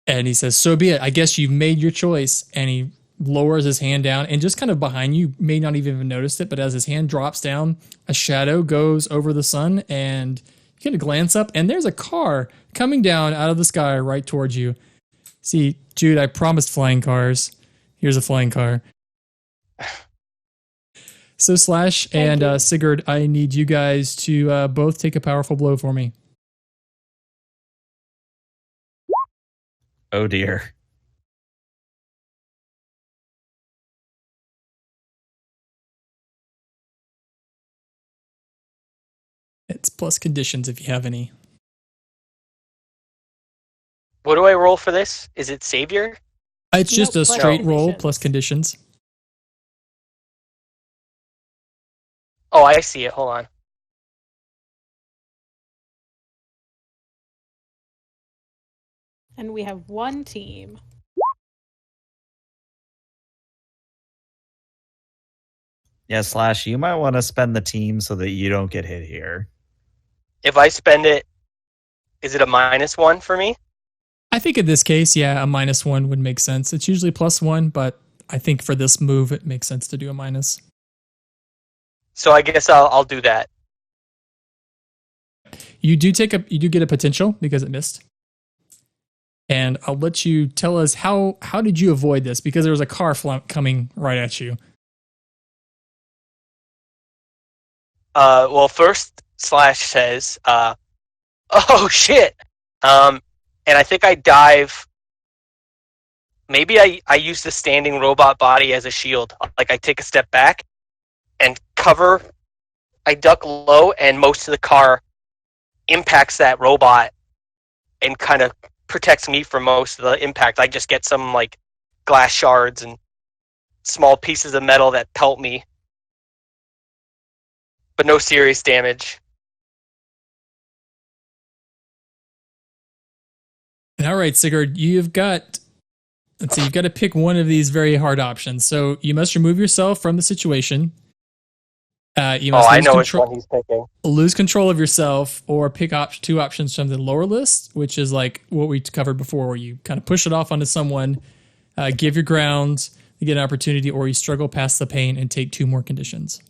And he says, "So be it. I guess you've made your choice." And he lowers his hand down, and just kind of behind you, may not even noticed it, but as his hand drops down, a shadow goes over the sun, and you kind of glance up, and there's a car coming down out of the sky right towards you. "See, Jude, I promised flying cars. Here's a flying car." So Slash and Sigurd, I need you guys to both take a powerful blow for me. Oh dear. hits plus conditions if you have any. What do I roll for this? Is it Savior? It's just a plus straight roll conditions. plus conditions. Oh, I see it. Hold on. And we have one team. Yeah, Slash, you might want to spend the team so that you don't get hit here. If I spend it, is it a -1 for me? I think in this case, yeah, a -1 would make sense. It's usually +1, but I think for this move, it makes sense to do a minus. So I guess I'll do that. You do get a potential because it missed. And I'll let you tell us how did you avoid this? Because there was a car coming right at you. Well, first Slash says, "Oh shit!" And I think I dive. Maybe I use the standing robot body as a shield. Like I take a step back and cover. I duck low, and most of the car impacts that robot and kind of protects me from most of the impact. I just get some like glass shards and small pieces of metal that pelt me, but no serious damage. All right, Sigurd, you've got to pick one of these very hard options. So you must remove yourself from the situation. You must I know which one he's picking. lose control of yourself, or pick two options from the lower list, which is like what we covered before, where you kind of push it off onto someone, give your ground, you get an opportunity, or you struggle past the pain and take 2 more conditions.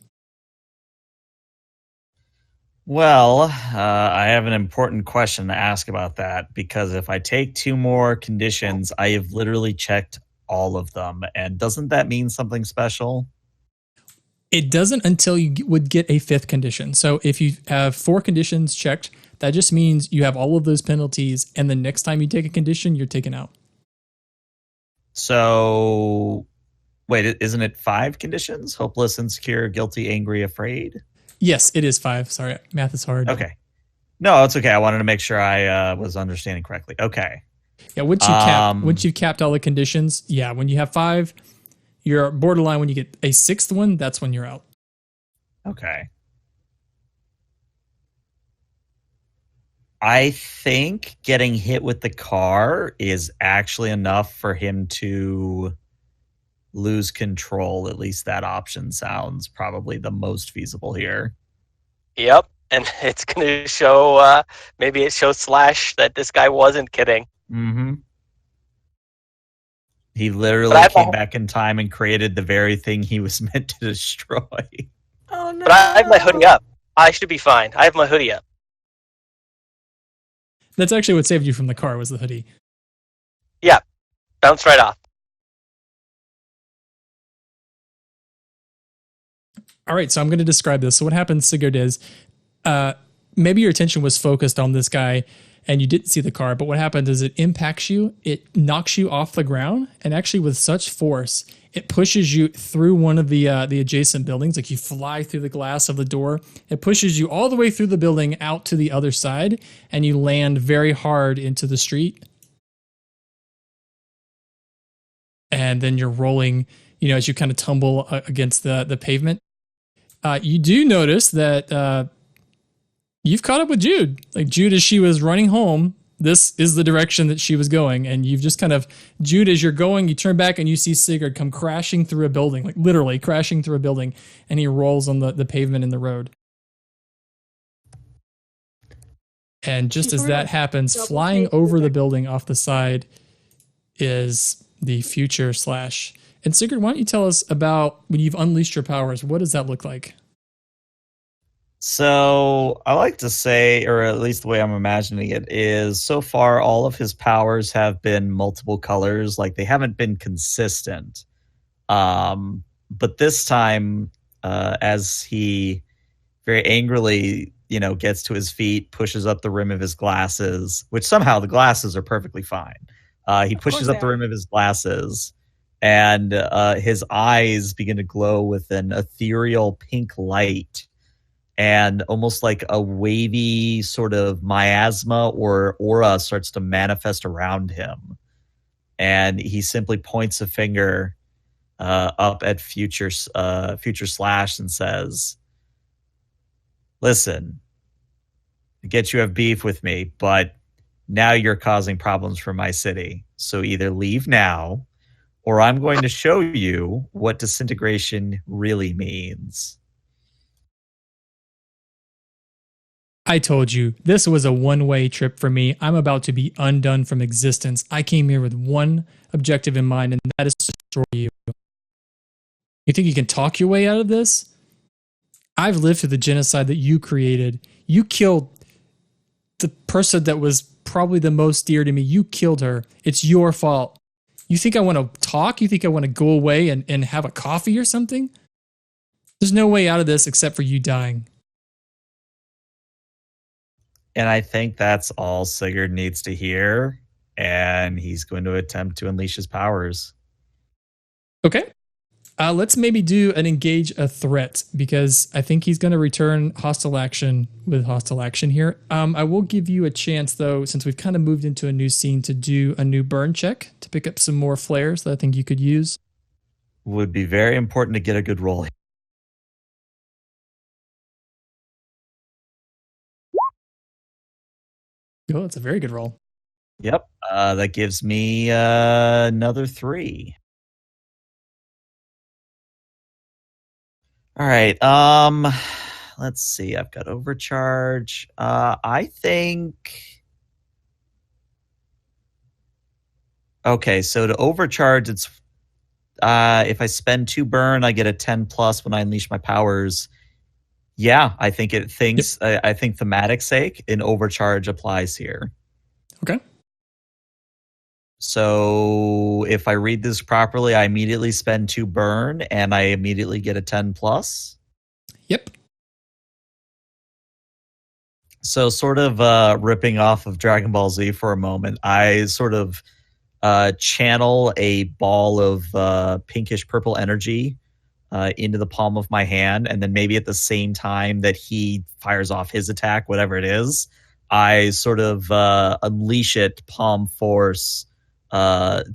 Well, I have an important question to ask about that, because if I take 2 more conditions, I have literally checked all of them. And doesn't that mean something special? It doesn't until you would get a 5th condition. So if you have 4 conditions checked, that just means you have all of those penalties, and the next time you take a condition, you're taken out. So, wait, isn't it 5 conditions? Hopeless, insecure, guilty, angry, afraid? Yes, it is 5. Sorry, math is hard. Okay. No, it's okay. I wanted to make sure I was understanding correctly. Okay. Yeah, once you've capped all the conditions, yeah, when you have 5, you're borderline. When you get a 6th one, that's when you're out. Okay. I think getting hit with the car is actually enough for him to lose control. At least that option sounds probably the most feasible here. Yep, and it's going to show, maybe it shows Slash that this guy wasn't kidding. Mm-hmm. He literally came back in time and created the very thing he was meant to destroy. Oh no! But I have my hoodie up. I should be fine. I have my hoodie up. That's actually what saved you from the car, was the hoodie. Yeah, bounce right off. All right, so I'm going to describe this. So what happens, Sigurd, is maybe your attention was focused on this guy and you didn't see the car, but what happens is it impacts you, it knocks you off the ground, and actually with such force, it pushes you through one of the adjacent buildings. Like you fly through the glass of the door. It pushes you all the way through the building out to the other side, and you land very hard into the street. And then you're rolling, as you kind of tumble against the pavement. You do notice that you've caught up with Jude. Like Jude, as she was running home, this is the direction that she was going. And you've just kind of, Jude, as you're going, you turn back and you see Sigurd come crashing through a building, like literally crashing through a building. And he rolls on the pavement in the road. And just as that happens, flying over the building off the side is the future Slash. And Sigurd, why don't you tell us about when you've unleashed your powers, what does that look like? So I like to say, or at least the way I'm imagining it, is so far all of his powers have been multiple colors. Like they haven't been consistent. But this time, as he very angrily, gets to his feet, pushes up the rim of his glasses, which somehow the glasses are perfectly fine. He pushes up the rim of his glasses, and his eyes begin to glow with an ethereal pink light. and almost like a wavy sort of miasma or aura starts to manifest around him. And he simply points a finger up at Future Slash and says, "Listen, I get you have beef with me, but now you're causing problems for my city. So either leave now, or I'm going to show you what disintegration really means." I told you, this was a one-way trip for me. I'm about to be undone from existence. I came here with one objective in mind, and that is to destroy you. You think you can talk your way out of this? I've lived through the genocide that you created. You killed the person that was probably the most dear to me. You killed her. It's your fault. You think I want to talk? You think I want to go away and have a coffee or something? There's no way out of this except for you dying. And I think that's all Sigurd needs to hear. And he's going to attempt to unleash his powers. Okay. Let's maybe do an engage a threat, because I think he's going to return hostile action with hostile action here. I will give you a chance, though, since we've kind of moved into a new scene, to do a new burn check to pick up some more flares that I think you could use. Would be very important to get a good roll. Oh, it's a very good roll. Yep. That gives me another 3. All right. Let's see. I've got overcharge. I think. Okay, so to overcharge, it's if I spend 2 burn, I get a 10 plus when I unleash my powers. Yeah, I think it thinks. Yep. I think thematic sake, an overcharge applies here. Okay. So if I read this properly, I immediately spend 2 burn, and I immediately get a 10 plus. Yep. So sort of ripping off of Dragon Ball Z for a moment, I sort of channel a ball of pinkish purple energy into the palm of my hand, and then maybe at the same time that he fires off his attack, whatever it is, I sort of unleash it palm force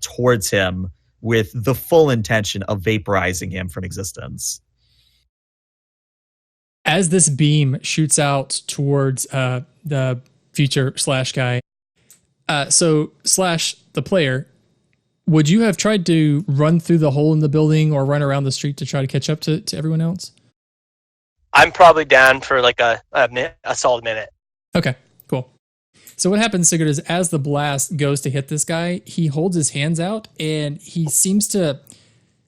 towards him with the full intention of vaporizing him from existence. As this beam shoots out towards the Future Slash guy, so Slash, the player, would you have tried to run through the hole in the building or run around the street to try to catch up to everyone else? I'm probably down for like a solid minute. Okay, cool. So what happens, Sigurd, is as the blast goes to hit this guy, he holds his hands out and he seems to.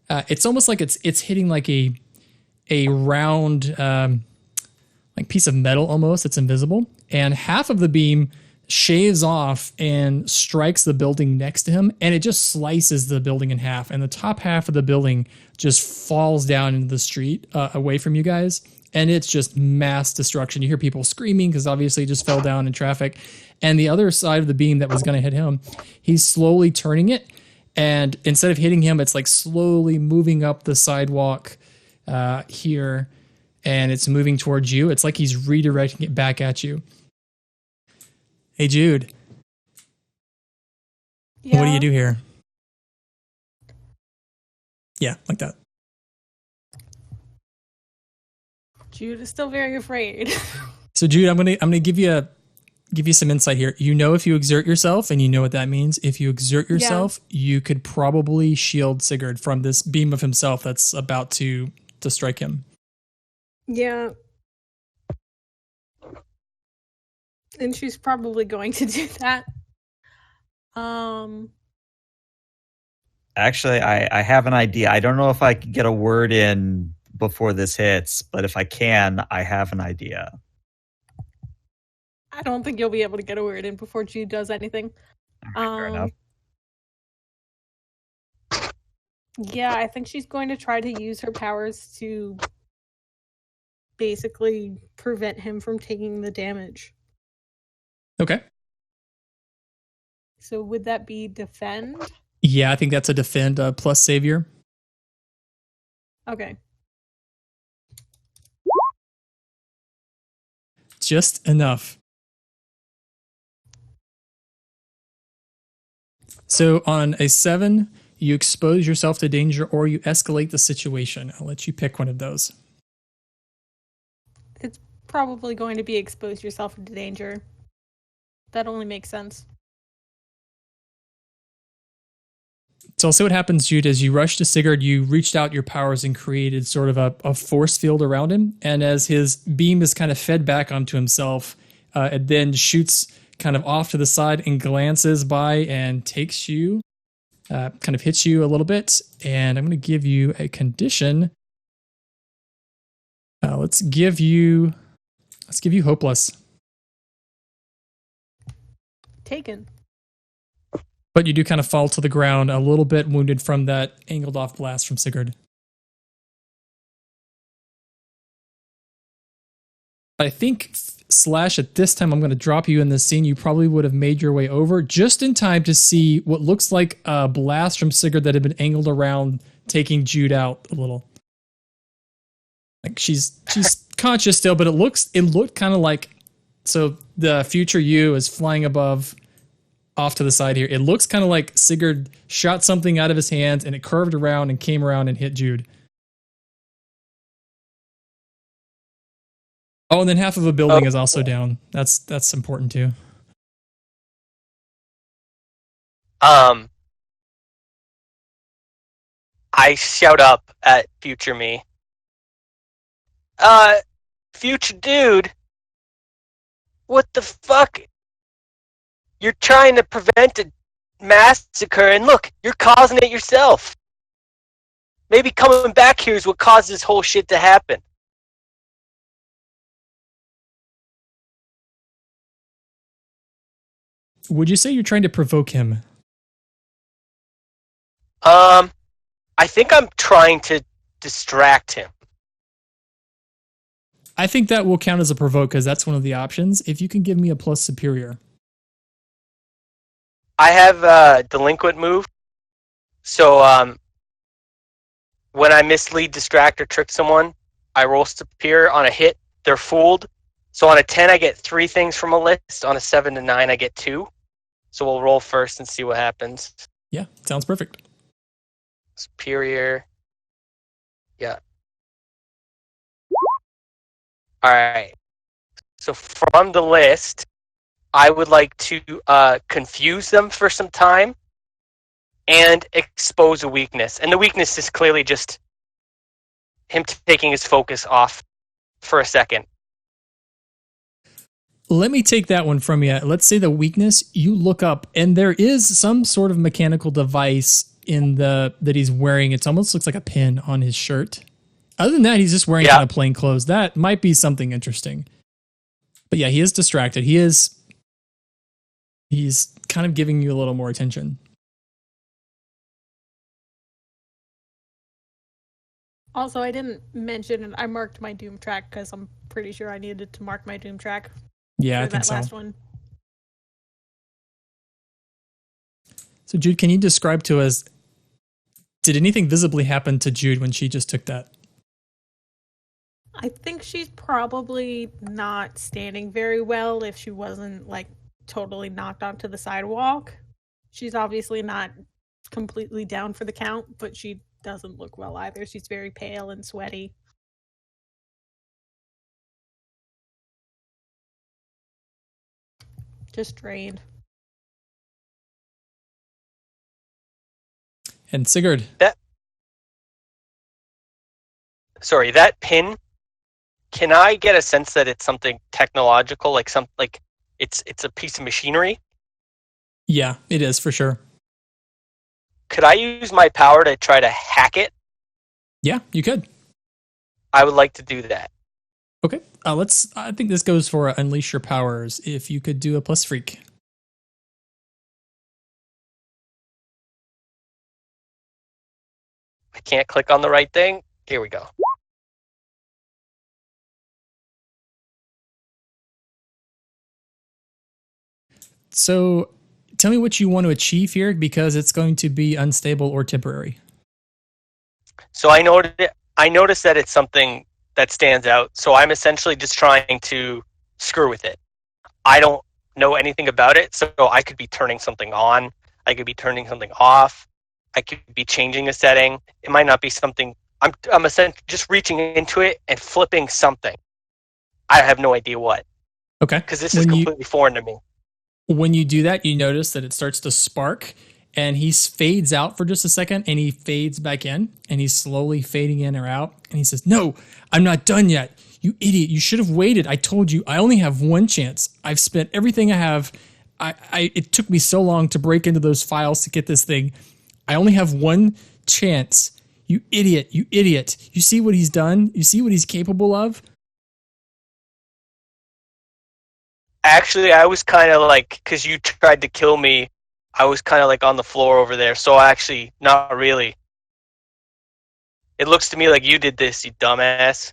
It's almost like it's hitting like a round like piece of metal almost. It's invisible, and half of the beam shaves off and strikes the building next to him, and it just slices the building in half, and the top half of the building just falls down into the street away from you guys, and it's just mass destruction. You hear people screaming because obviously it just fell down in traffic, and the other side of the beam that was going to hit him, he's slowly turning it, and instead of hitting him, it's like slowly moving up the sidewalk here, and it's moving towards you. It's like he's redirecting it back at you. Hey, Jude. Yeah. What do you do here? Yeah, like that. Jude is still very afraid. So, Jude, I'm gonna give you some insight here. You know, if you exert yourself, and you know what that means. If you exert yourself, you could probably shield Sigurd from this beam of himself that's about to strike him. Yeah. And she's probably going to do that. Actually, I have an idea. I don't know if I can get a word in before this hits, but if I can, I have an idea. I don't think you'll be able to get a word in before Jude does anything. Fair enough. Yeah, I think she's going to try to use her powers to basically prevent him from taking the damage. Okay. So would that be defend? Yeah, I think that's a defend plus savior. Okay. just enough. So on a 7, you expose yourself to danger or you escalate the situation. I'll let you pick one of those. It's probably going to be expose yourself to danger. That only makes sense. So I'll see what happens, Jude. As you rush to Sigurd, you reached out your powers and created sort of a force field around him. And as his beam is kind of fed back onto himself, it then shoots kind of off to the side and glances by and takes you, kind of hits you a little bit. And I'm going to give you a condition. Let's give you hopeless. Taken. But you do kind of fall to the ground a little bit wounded from that angled off blast from Sigurd. I think, Slash, at this time, I'm going to drop you in this scene. You probably would have made your way over just in time to see what looks like a blast from Sigurd that had been angled around, taking Jude out a little. Like she's conscious still, but it looked kind of like, so the future you is flying above off to the side here. It looks kind of like Sigurd shot something out of his hands and it curved around and came around and hit Jude. Oh, and then half of a building is also down. That's important too. I shout up at future me. Future dude, what the fuck? You're trying to prevent a massacre, and look, you're causing it yourself. Maybe coming back here is what caused this whole shit to happen. Would you say you're trying to provoke him? I think I'm trying to distract him. I think that will count as a provoke because that's one of the options. If you can give me a plus superior. I have a delinquent move, so when I mislead, distract, or trick someone, I roll superior. On a hit, they're fooled. So on a 10, I get 3 things from a list. On a 7 to 9, I get 2. So we'll roll first and see what happens. Yeah, sounds perfect. Superior. Yeah. All right. So from the list, I would like to confuse them for some time and expose a weakness. And the weakness is clearly just him taking his focus off for a second. Let me take that one from you. Let's say the weakness, you look up and there is some sort of mechanical device that he's wearing. It almost looks like a pin on his shirt. Other than that, he's just wearing kind of plain clothes. That might be something interesting. But yeah, he is distracted. He's kind of giving you a little more attention. Also, I didn't mention, I marked my Doom track because I'm pretty sure I needed to mark my Doom track. Yeah, I think that so. last one. So Jude, can you describe to us, did anything visibly happen to Jude when she just took that? I think she's probably not standing very well if she wasn't like totally knocked onto the sidewalk. She's obviously not completely down for the count, but she doesn't look well either. She's very pale and sweaty. Just drained. And Sigurd. That pin, can I get a sense that it's something technological, like it's a piece of machinery? Yeah, it is for sure. Could I use my power to try to hack it? Yeah, you could. I would like to do that. Okay, I think this goes for Unleash Your Powers. If you could do a plus freak. I can't click on the right thing. Here we go. So tell me what you want to achieve here, because it's going to be unstable or temporary. So I noticed that it's something that stands out. So I'm essentially just trying to screw with it. I don't know anything about it, so I could be turning something on. I could be turning something off. I could be changing a setting. It might not be something. I'm essentially just reaching into it and flipping something. I have no idea what, Okay. because this is completely foreign to me. When you do that, you notice that it starts to spark, and he fades out for just a second, and he fades back in, and he's slowly fading in or out. And he says, "No, I'm not done yet. You idiot. You should have waited. I told you I only have one chance. I've spent everything I have. It took me so long to break into those files to get this thing. I only have one chance. You idiot. You idiot. You see what he's done? You see what he's capable of?" Actually, I was kind of like, because you tried to kill me, I was kind of like on the floor over there. So actually, not really. It looks to me like you did this, you dumbass.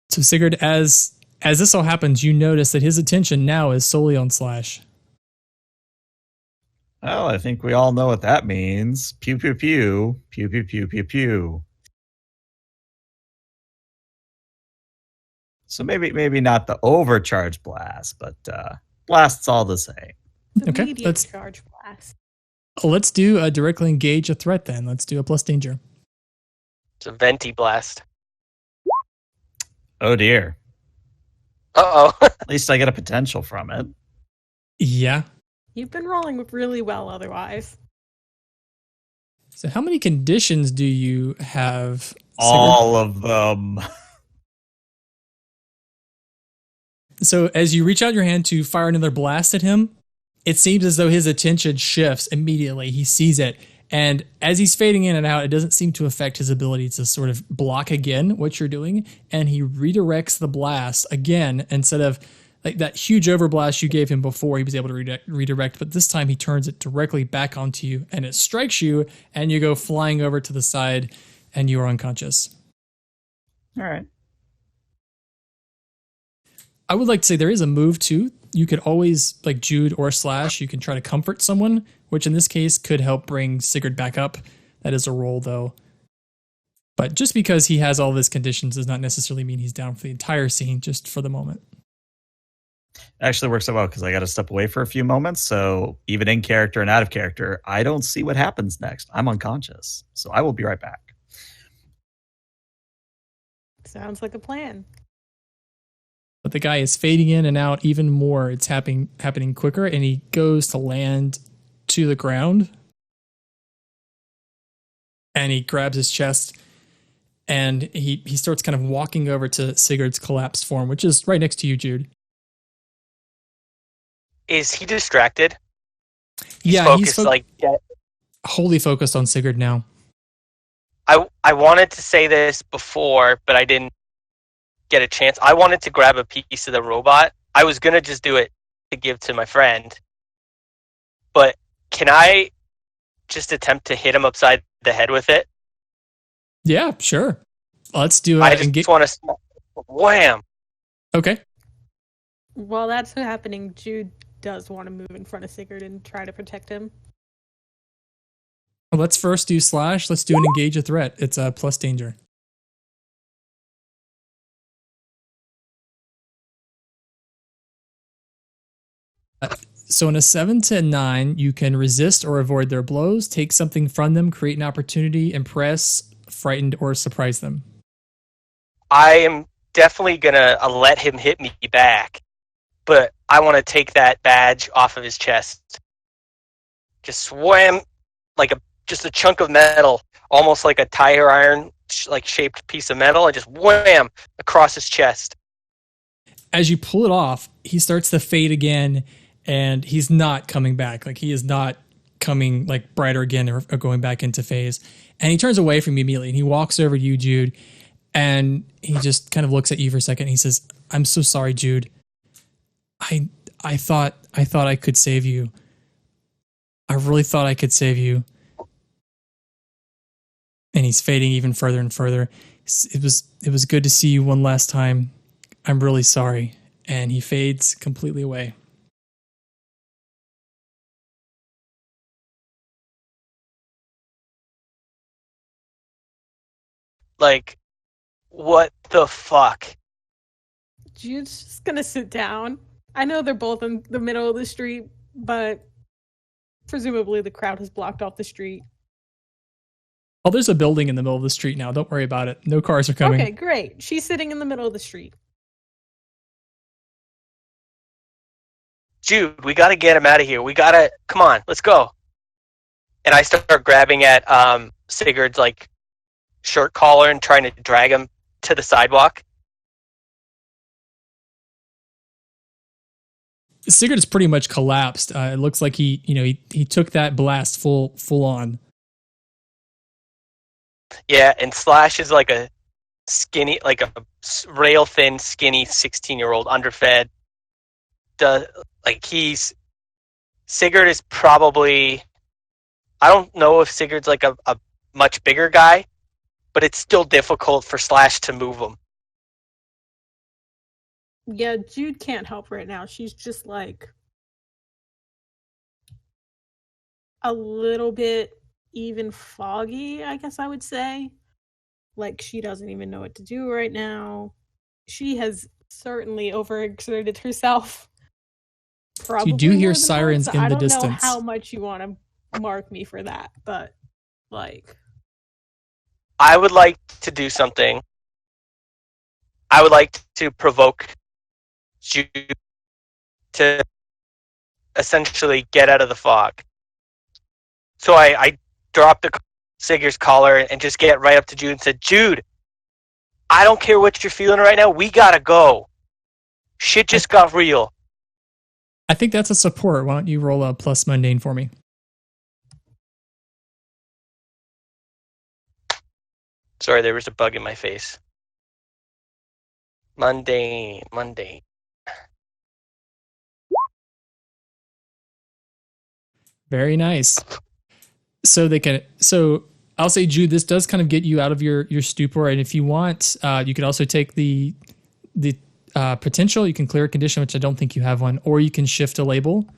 So Sigurd, as this all happens, you notice that his attention now is solely on Slash. Well, I think we all know what that means. Pew, pew, pew. Pew, pew, pew, pew, pew. So maybe not the overcharge blast, but blast's all the same. Okay, let's charge blast. Let's do a directly engage a threat then. Let's do a plus danger. It's a venti blast. Oh dear. Uh-oh. At least I get a potential from it. Yeah. You've been rolling really well otherwise. So how many conditions do you have, Sigurd? All of them. So as you reach out your hand to fire another blast at him, it seems as though his attention shifts immediately. He sees it. And as he's fading in and out, it doesn't seem to affect his ability to sort of block again what you're doing. And he redirects the blast again instead of like that huge overblast you gave him before. He was able to redirect, but this time he turns it directly back onto you and it strikes you and you go flying over to the side and you are unconscious. All right. I would like to say there is a move too. You could always, like Jude or Slash, you can try to comfort someone, which in this case could help bring Sigurd back up. That is a roll though. But just because he has all of his conditions does not necessarily mean he's down for the entire scene, just for the moment. Actually works out well because I got to step away for a few moments. So even in character and out of character, I don't see what happens next. I'm unconscious. So I will be right back. Sounds like a plan. But the guy is fading in and out even more. It's happening quicker, and he goes to land to the ground. And he grabs his chest, and he starts kind of walking over to Sigurd's collapsed form, which is right next to you, Jude. Is he distracted? Yeah, he's focused, wholly focused on Sigurd now. I wanted to say this before, but I didn't get a chance. I wanted to grab a piece of the robot. I was going to just do it to give to my friend. But can I just attempt to hit him upside the head with it? Yeah, sure. Let's do it. I just want to wham. Okay. While that's happening, Jude does want to move in front of Sigurd and try to protect him. Well, let's first do Slash. Let's do an engage a threat. It's a plus danger. So in a 7 to 9, you can resist or avoid their blows, take something from them, create an opportunity, impress, frightened, or surprise them. I am definitely going to let him hit me back, but I want to take that badge off of his chest. Just swam like just a chunk of metal, almost like a tire iron like shaped piece of metal, and just wham across his chest. As you pull it off, he starts to fade again, and he's not coming back. Like, he is not coming like brighter again or going back into phase. And he turns away from you immediately, and he walks over to you, Jude, and he just kind of looks at you for a second. And he says, "I'm so sorry, Jude. I thought I could save you. I really thought I could save you." And he's fading even further and further. It was good to see you one last time. I'm really sorry. And he fades completely away. Like, what the fuck? Jude's just gonna sit down. I know they're both in the middle of the street, but presumably the crowd has blocked off the street. Oh, there's a building in the middle of the street now. Don't worry about it. No cars are coming. Okay, great. She's sitting in the middle of the street. Jude, we got to get him out of here. We got to, come on, let's go. And I start grabbing at Sigurd's like shirt collar and trying to drag him to the sidewalk. Sigurd is pretty much collapsed. It looks like he took that blast full on. Yeah, and Slash is like a skinny, like a rail thin, skinny 16-year-old, underfed. Sigurd is probably, I don't know if Sigurd's like a much bigger guy, but it's still difficult for Slash to move him. Yeah, Jude can't help right now. She's just like a little bit even foggy, I guess I would say. Like, she doesn't even know what to do right now. She has certainly overexerted herself. Probably you do hear more than sirens once. in the I don't distance. know how much you want to mark me for that, but like, I would like to do something. I would like to provoke Jude to essentially get out of the fog. So I drop the Sigurd's collar and just get right up to Jude and said, Jude, I don't care what you're feeling right now. We gotta go. Shit just got real. I think that's a support. Why don't you roll a plus mundane for me? Sorry, there was a bug in my face. Mundane. Very nice. So I'll say, Jude, this does kind of get you out of your stupor, and if you want, you could also take the potential. You can clear a condition, which I don't think you have one, or you can shift a label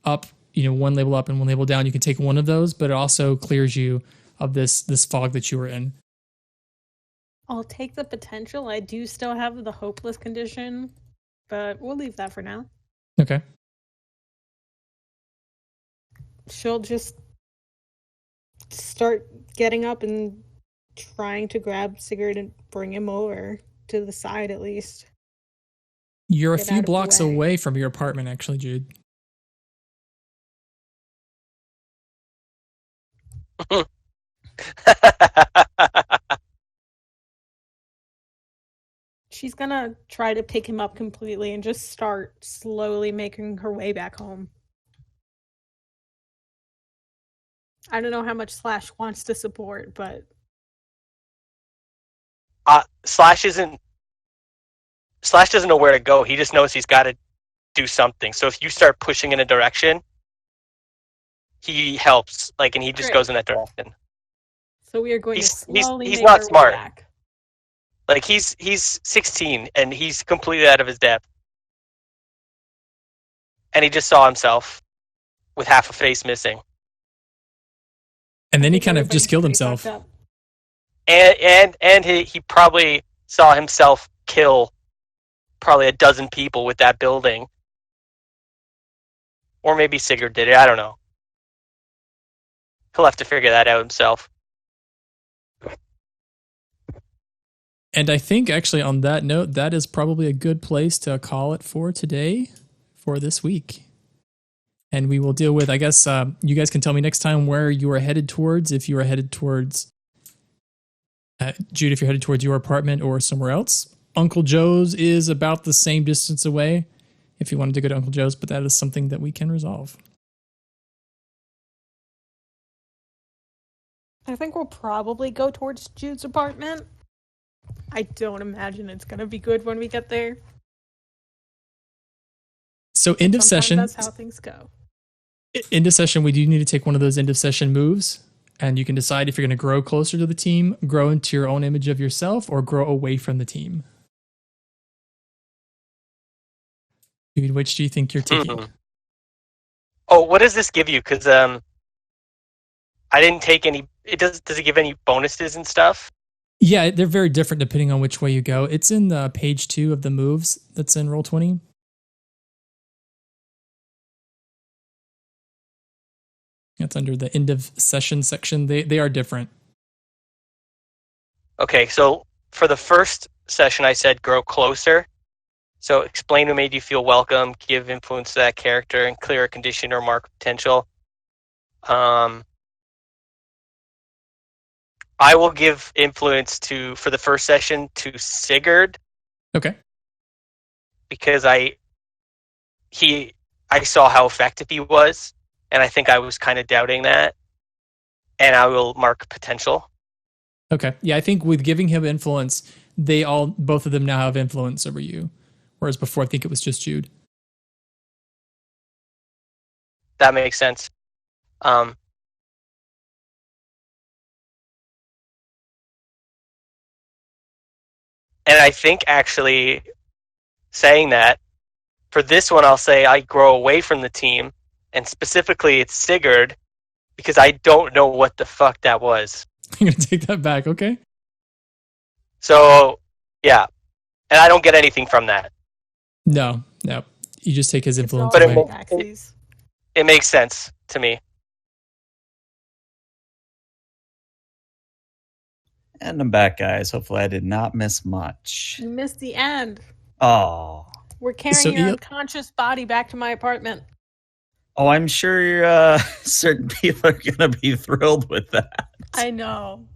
up. One label up and one label down. You can take one of those, but it also clears you of this fog that you were in. I'll take the potential. I do still have the hopeless condition, but we'll leave that for now. Okay. She'll just start getting up and trying to grab Sigurd and bring him over to the side at least. You're a Get few out of the blocks way. away from your apartment, actually, Jude. She's gonna try to pick him up completely and just start slowly making her way back home. I don't know how much Slash wants to support, but Slash doesn't know where to go. He just knows he's got to do something. So if you start pushing in a direction, he helps, and he just Great. goes in that direction. so we are going to slowly he's make not our way smart. back. He's 16 and he's completely out of his depth. And he just saw himself with half a face missing. And then he I think kind of just everybody's killed pretty himself. fucked up. And he probably saw himself kill probably a dozen people with that building. Or maybe Sigurd did it, I don't know. He'll have to figure that out himself. And I think, actually, on that note, that is probably a good place to call it for today, for this week. And we will deal with, I guess, you guys can tell me next time where you are headed towards, if you are headed towards, Jude, if you're headed towards your apartment or somewhere else. Uncle Joe's is about the same distance away if you wanted to go to Uncle Joe's, but that is something that we can resolve. I think we'll probably go towards Jude's apartment. I don't imagine it's going to be good when we get there. So end of Sometimes session. That's how things go. End of session, we do need to take one of those end of session moves, and you can decide if you're going to grow closer to the team, grow into your own image of yourself, or grow away from the team. Dude, which do you think you're taking? Oh, what does this give you? Because I didn't take any. Does it give any bonuses and stuff? Yeah, they're very different depending on which way you go. It's in the page 2 of the moves that's in Roll20. That's under the end of session section. They are different. Okay, so for the first session, I said grow closer. So explain what made you feel welcome, give influence to that character, and clear a condition or mark potential. I will give influence for the first session to Sigurd. Okay. Because I saw how effective he was, and I think I was kind of doubting that. And I will mark potential. Okay. Yeah, I think with giving him influence, both of them now have influence over you. Whereas before, I think it was just Jude. That makes sense. And I think actually saying that, for this one, I'll say I grow away from the team, and specifically it's Sigurd, because I don't know what the fuck that was. I'm going to take that back. Okay. So, yeah. And I don't get anything from that. No. You just take his influence It's all away. backseas. It makes sense to me. And I'm back, guys. Hopefully I did not miss much. You missed the end. Oh. We're carrying your unconscious body back to my apartment. Oh, I'm sure certain people are going to be thrilled with that. I know.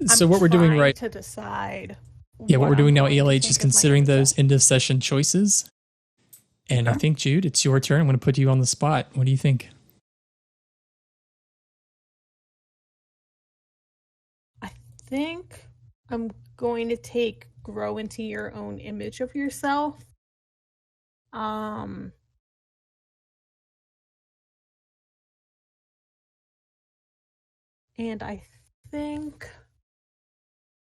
So what we're doing right to decide. Yeah, what we're doing now, ELH, is of considering my those end of session choices. And I think, Jude, it's your turn. I'm going to put you on the spot. What do you think? I think I'm going to take grow into your own image of yourself. And I think,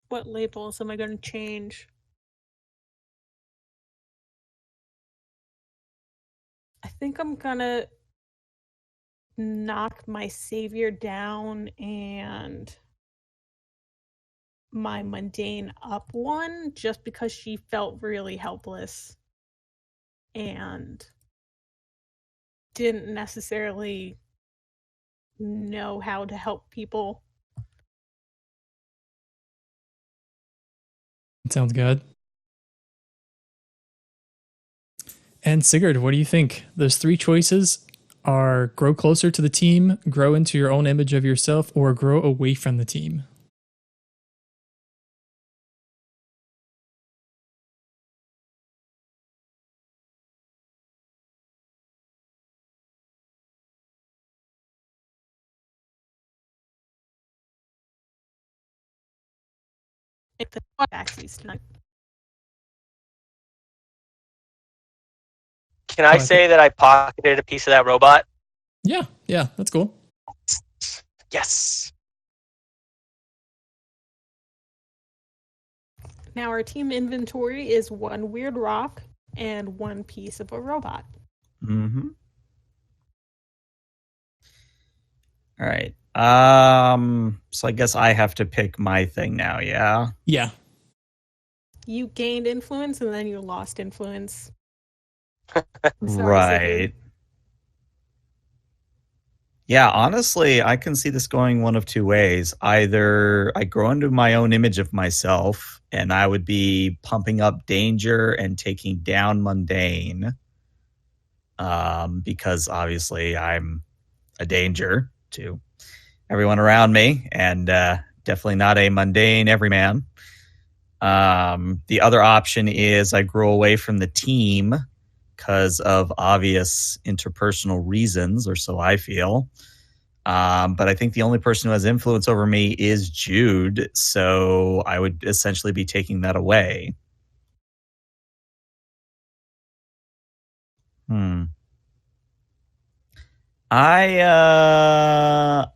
what labels am I going to change? I think I'm gonna knock my savior down and my mundane up one, just because she felt really helpless and didn't necessarily know how to help people. Sounds good. And Sigurd, what do you think? Those 3 choices are grow closer to the team, grow into your own image of yourself, or grow away from the team. Tonight. Can I say that I pocketed a piece of that robot? Yeah, that's cool. Yes. Now our team inventory is 1 weird rock and 1 piece of a robot. Mm-hmm. All right. So I guess I have to pick my thing now, yeah? Yeah. You gained influence and then you lost influence. Right. Yeah, honestly, I can see this going one of 2 ways. Either I grow into my own image of myself and I would be pumping up danger and taking down mundane. Because obviously I'm a danger to everyone around me, and definitely not a mundane everyman. The other option is I grow away from the team because of obvious interpersonal reasons, or so I feel. But I think the only person who has influence over me is Jude, so I would essentially be taking that away.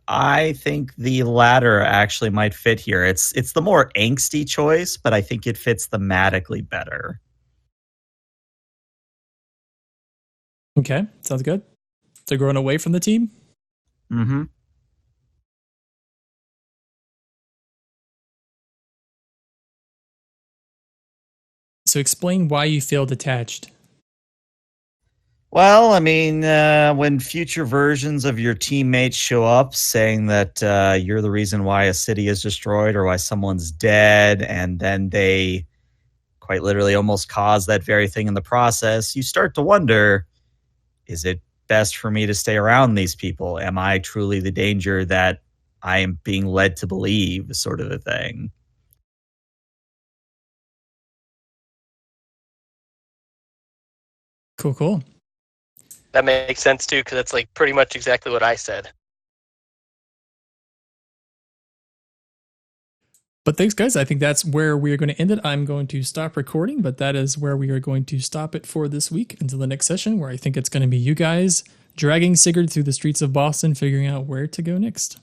I think the latter actually might fit here. It's the more angsty choice, but I think it fits thematically better. Okay, sounds good. So growing away from the team? Mm-hmm. So explain why you feel detached. Well, I mean, when future versions of your teammates show up saying that you're the reason why a city is destroyed or why someone's dead, and then they quite literally almost cause that very thing in the process, you start to wonder, is it best for me to stay around these people? Am I truly the danger that I am being led to believe, sort of a thing? Cool. That makes sense too, because that's like pretty much exactly what I said. But thanks, guys. I think that's where we are going to end it. I'm going to stop recording, but that is where we are going to stop it for this week until the next session, where I think it's going to be you guys dragging Sigurd through the streets of Boston, figuring out where to go next.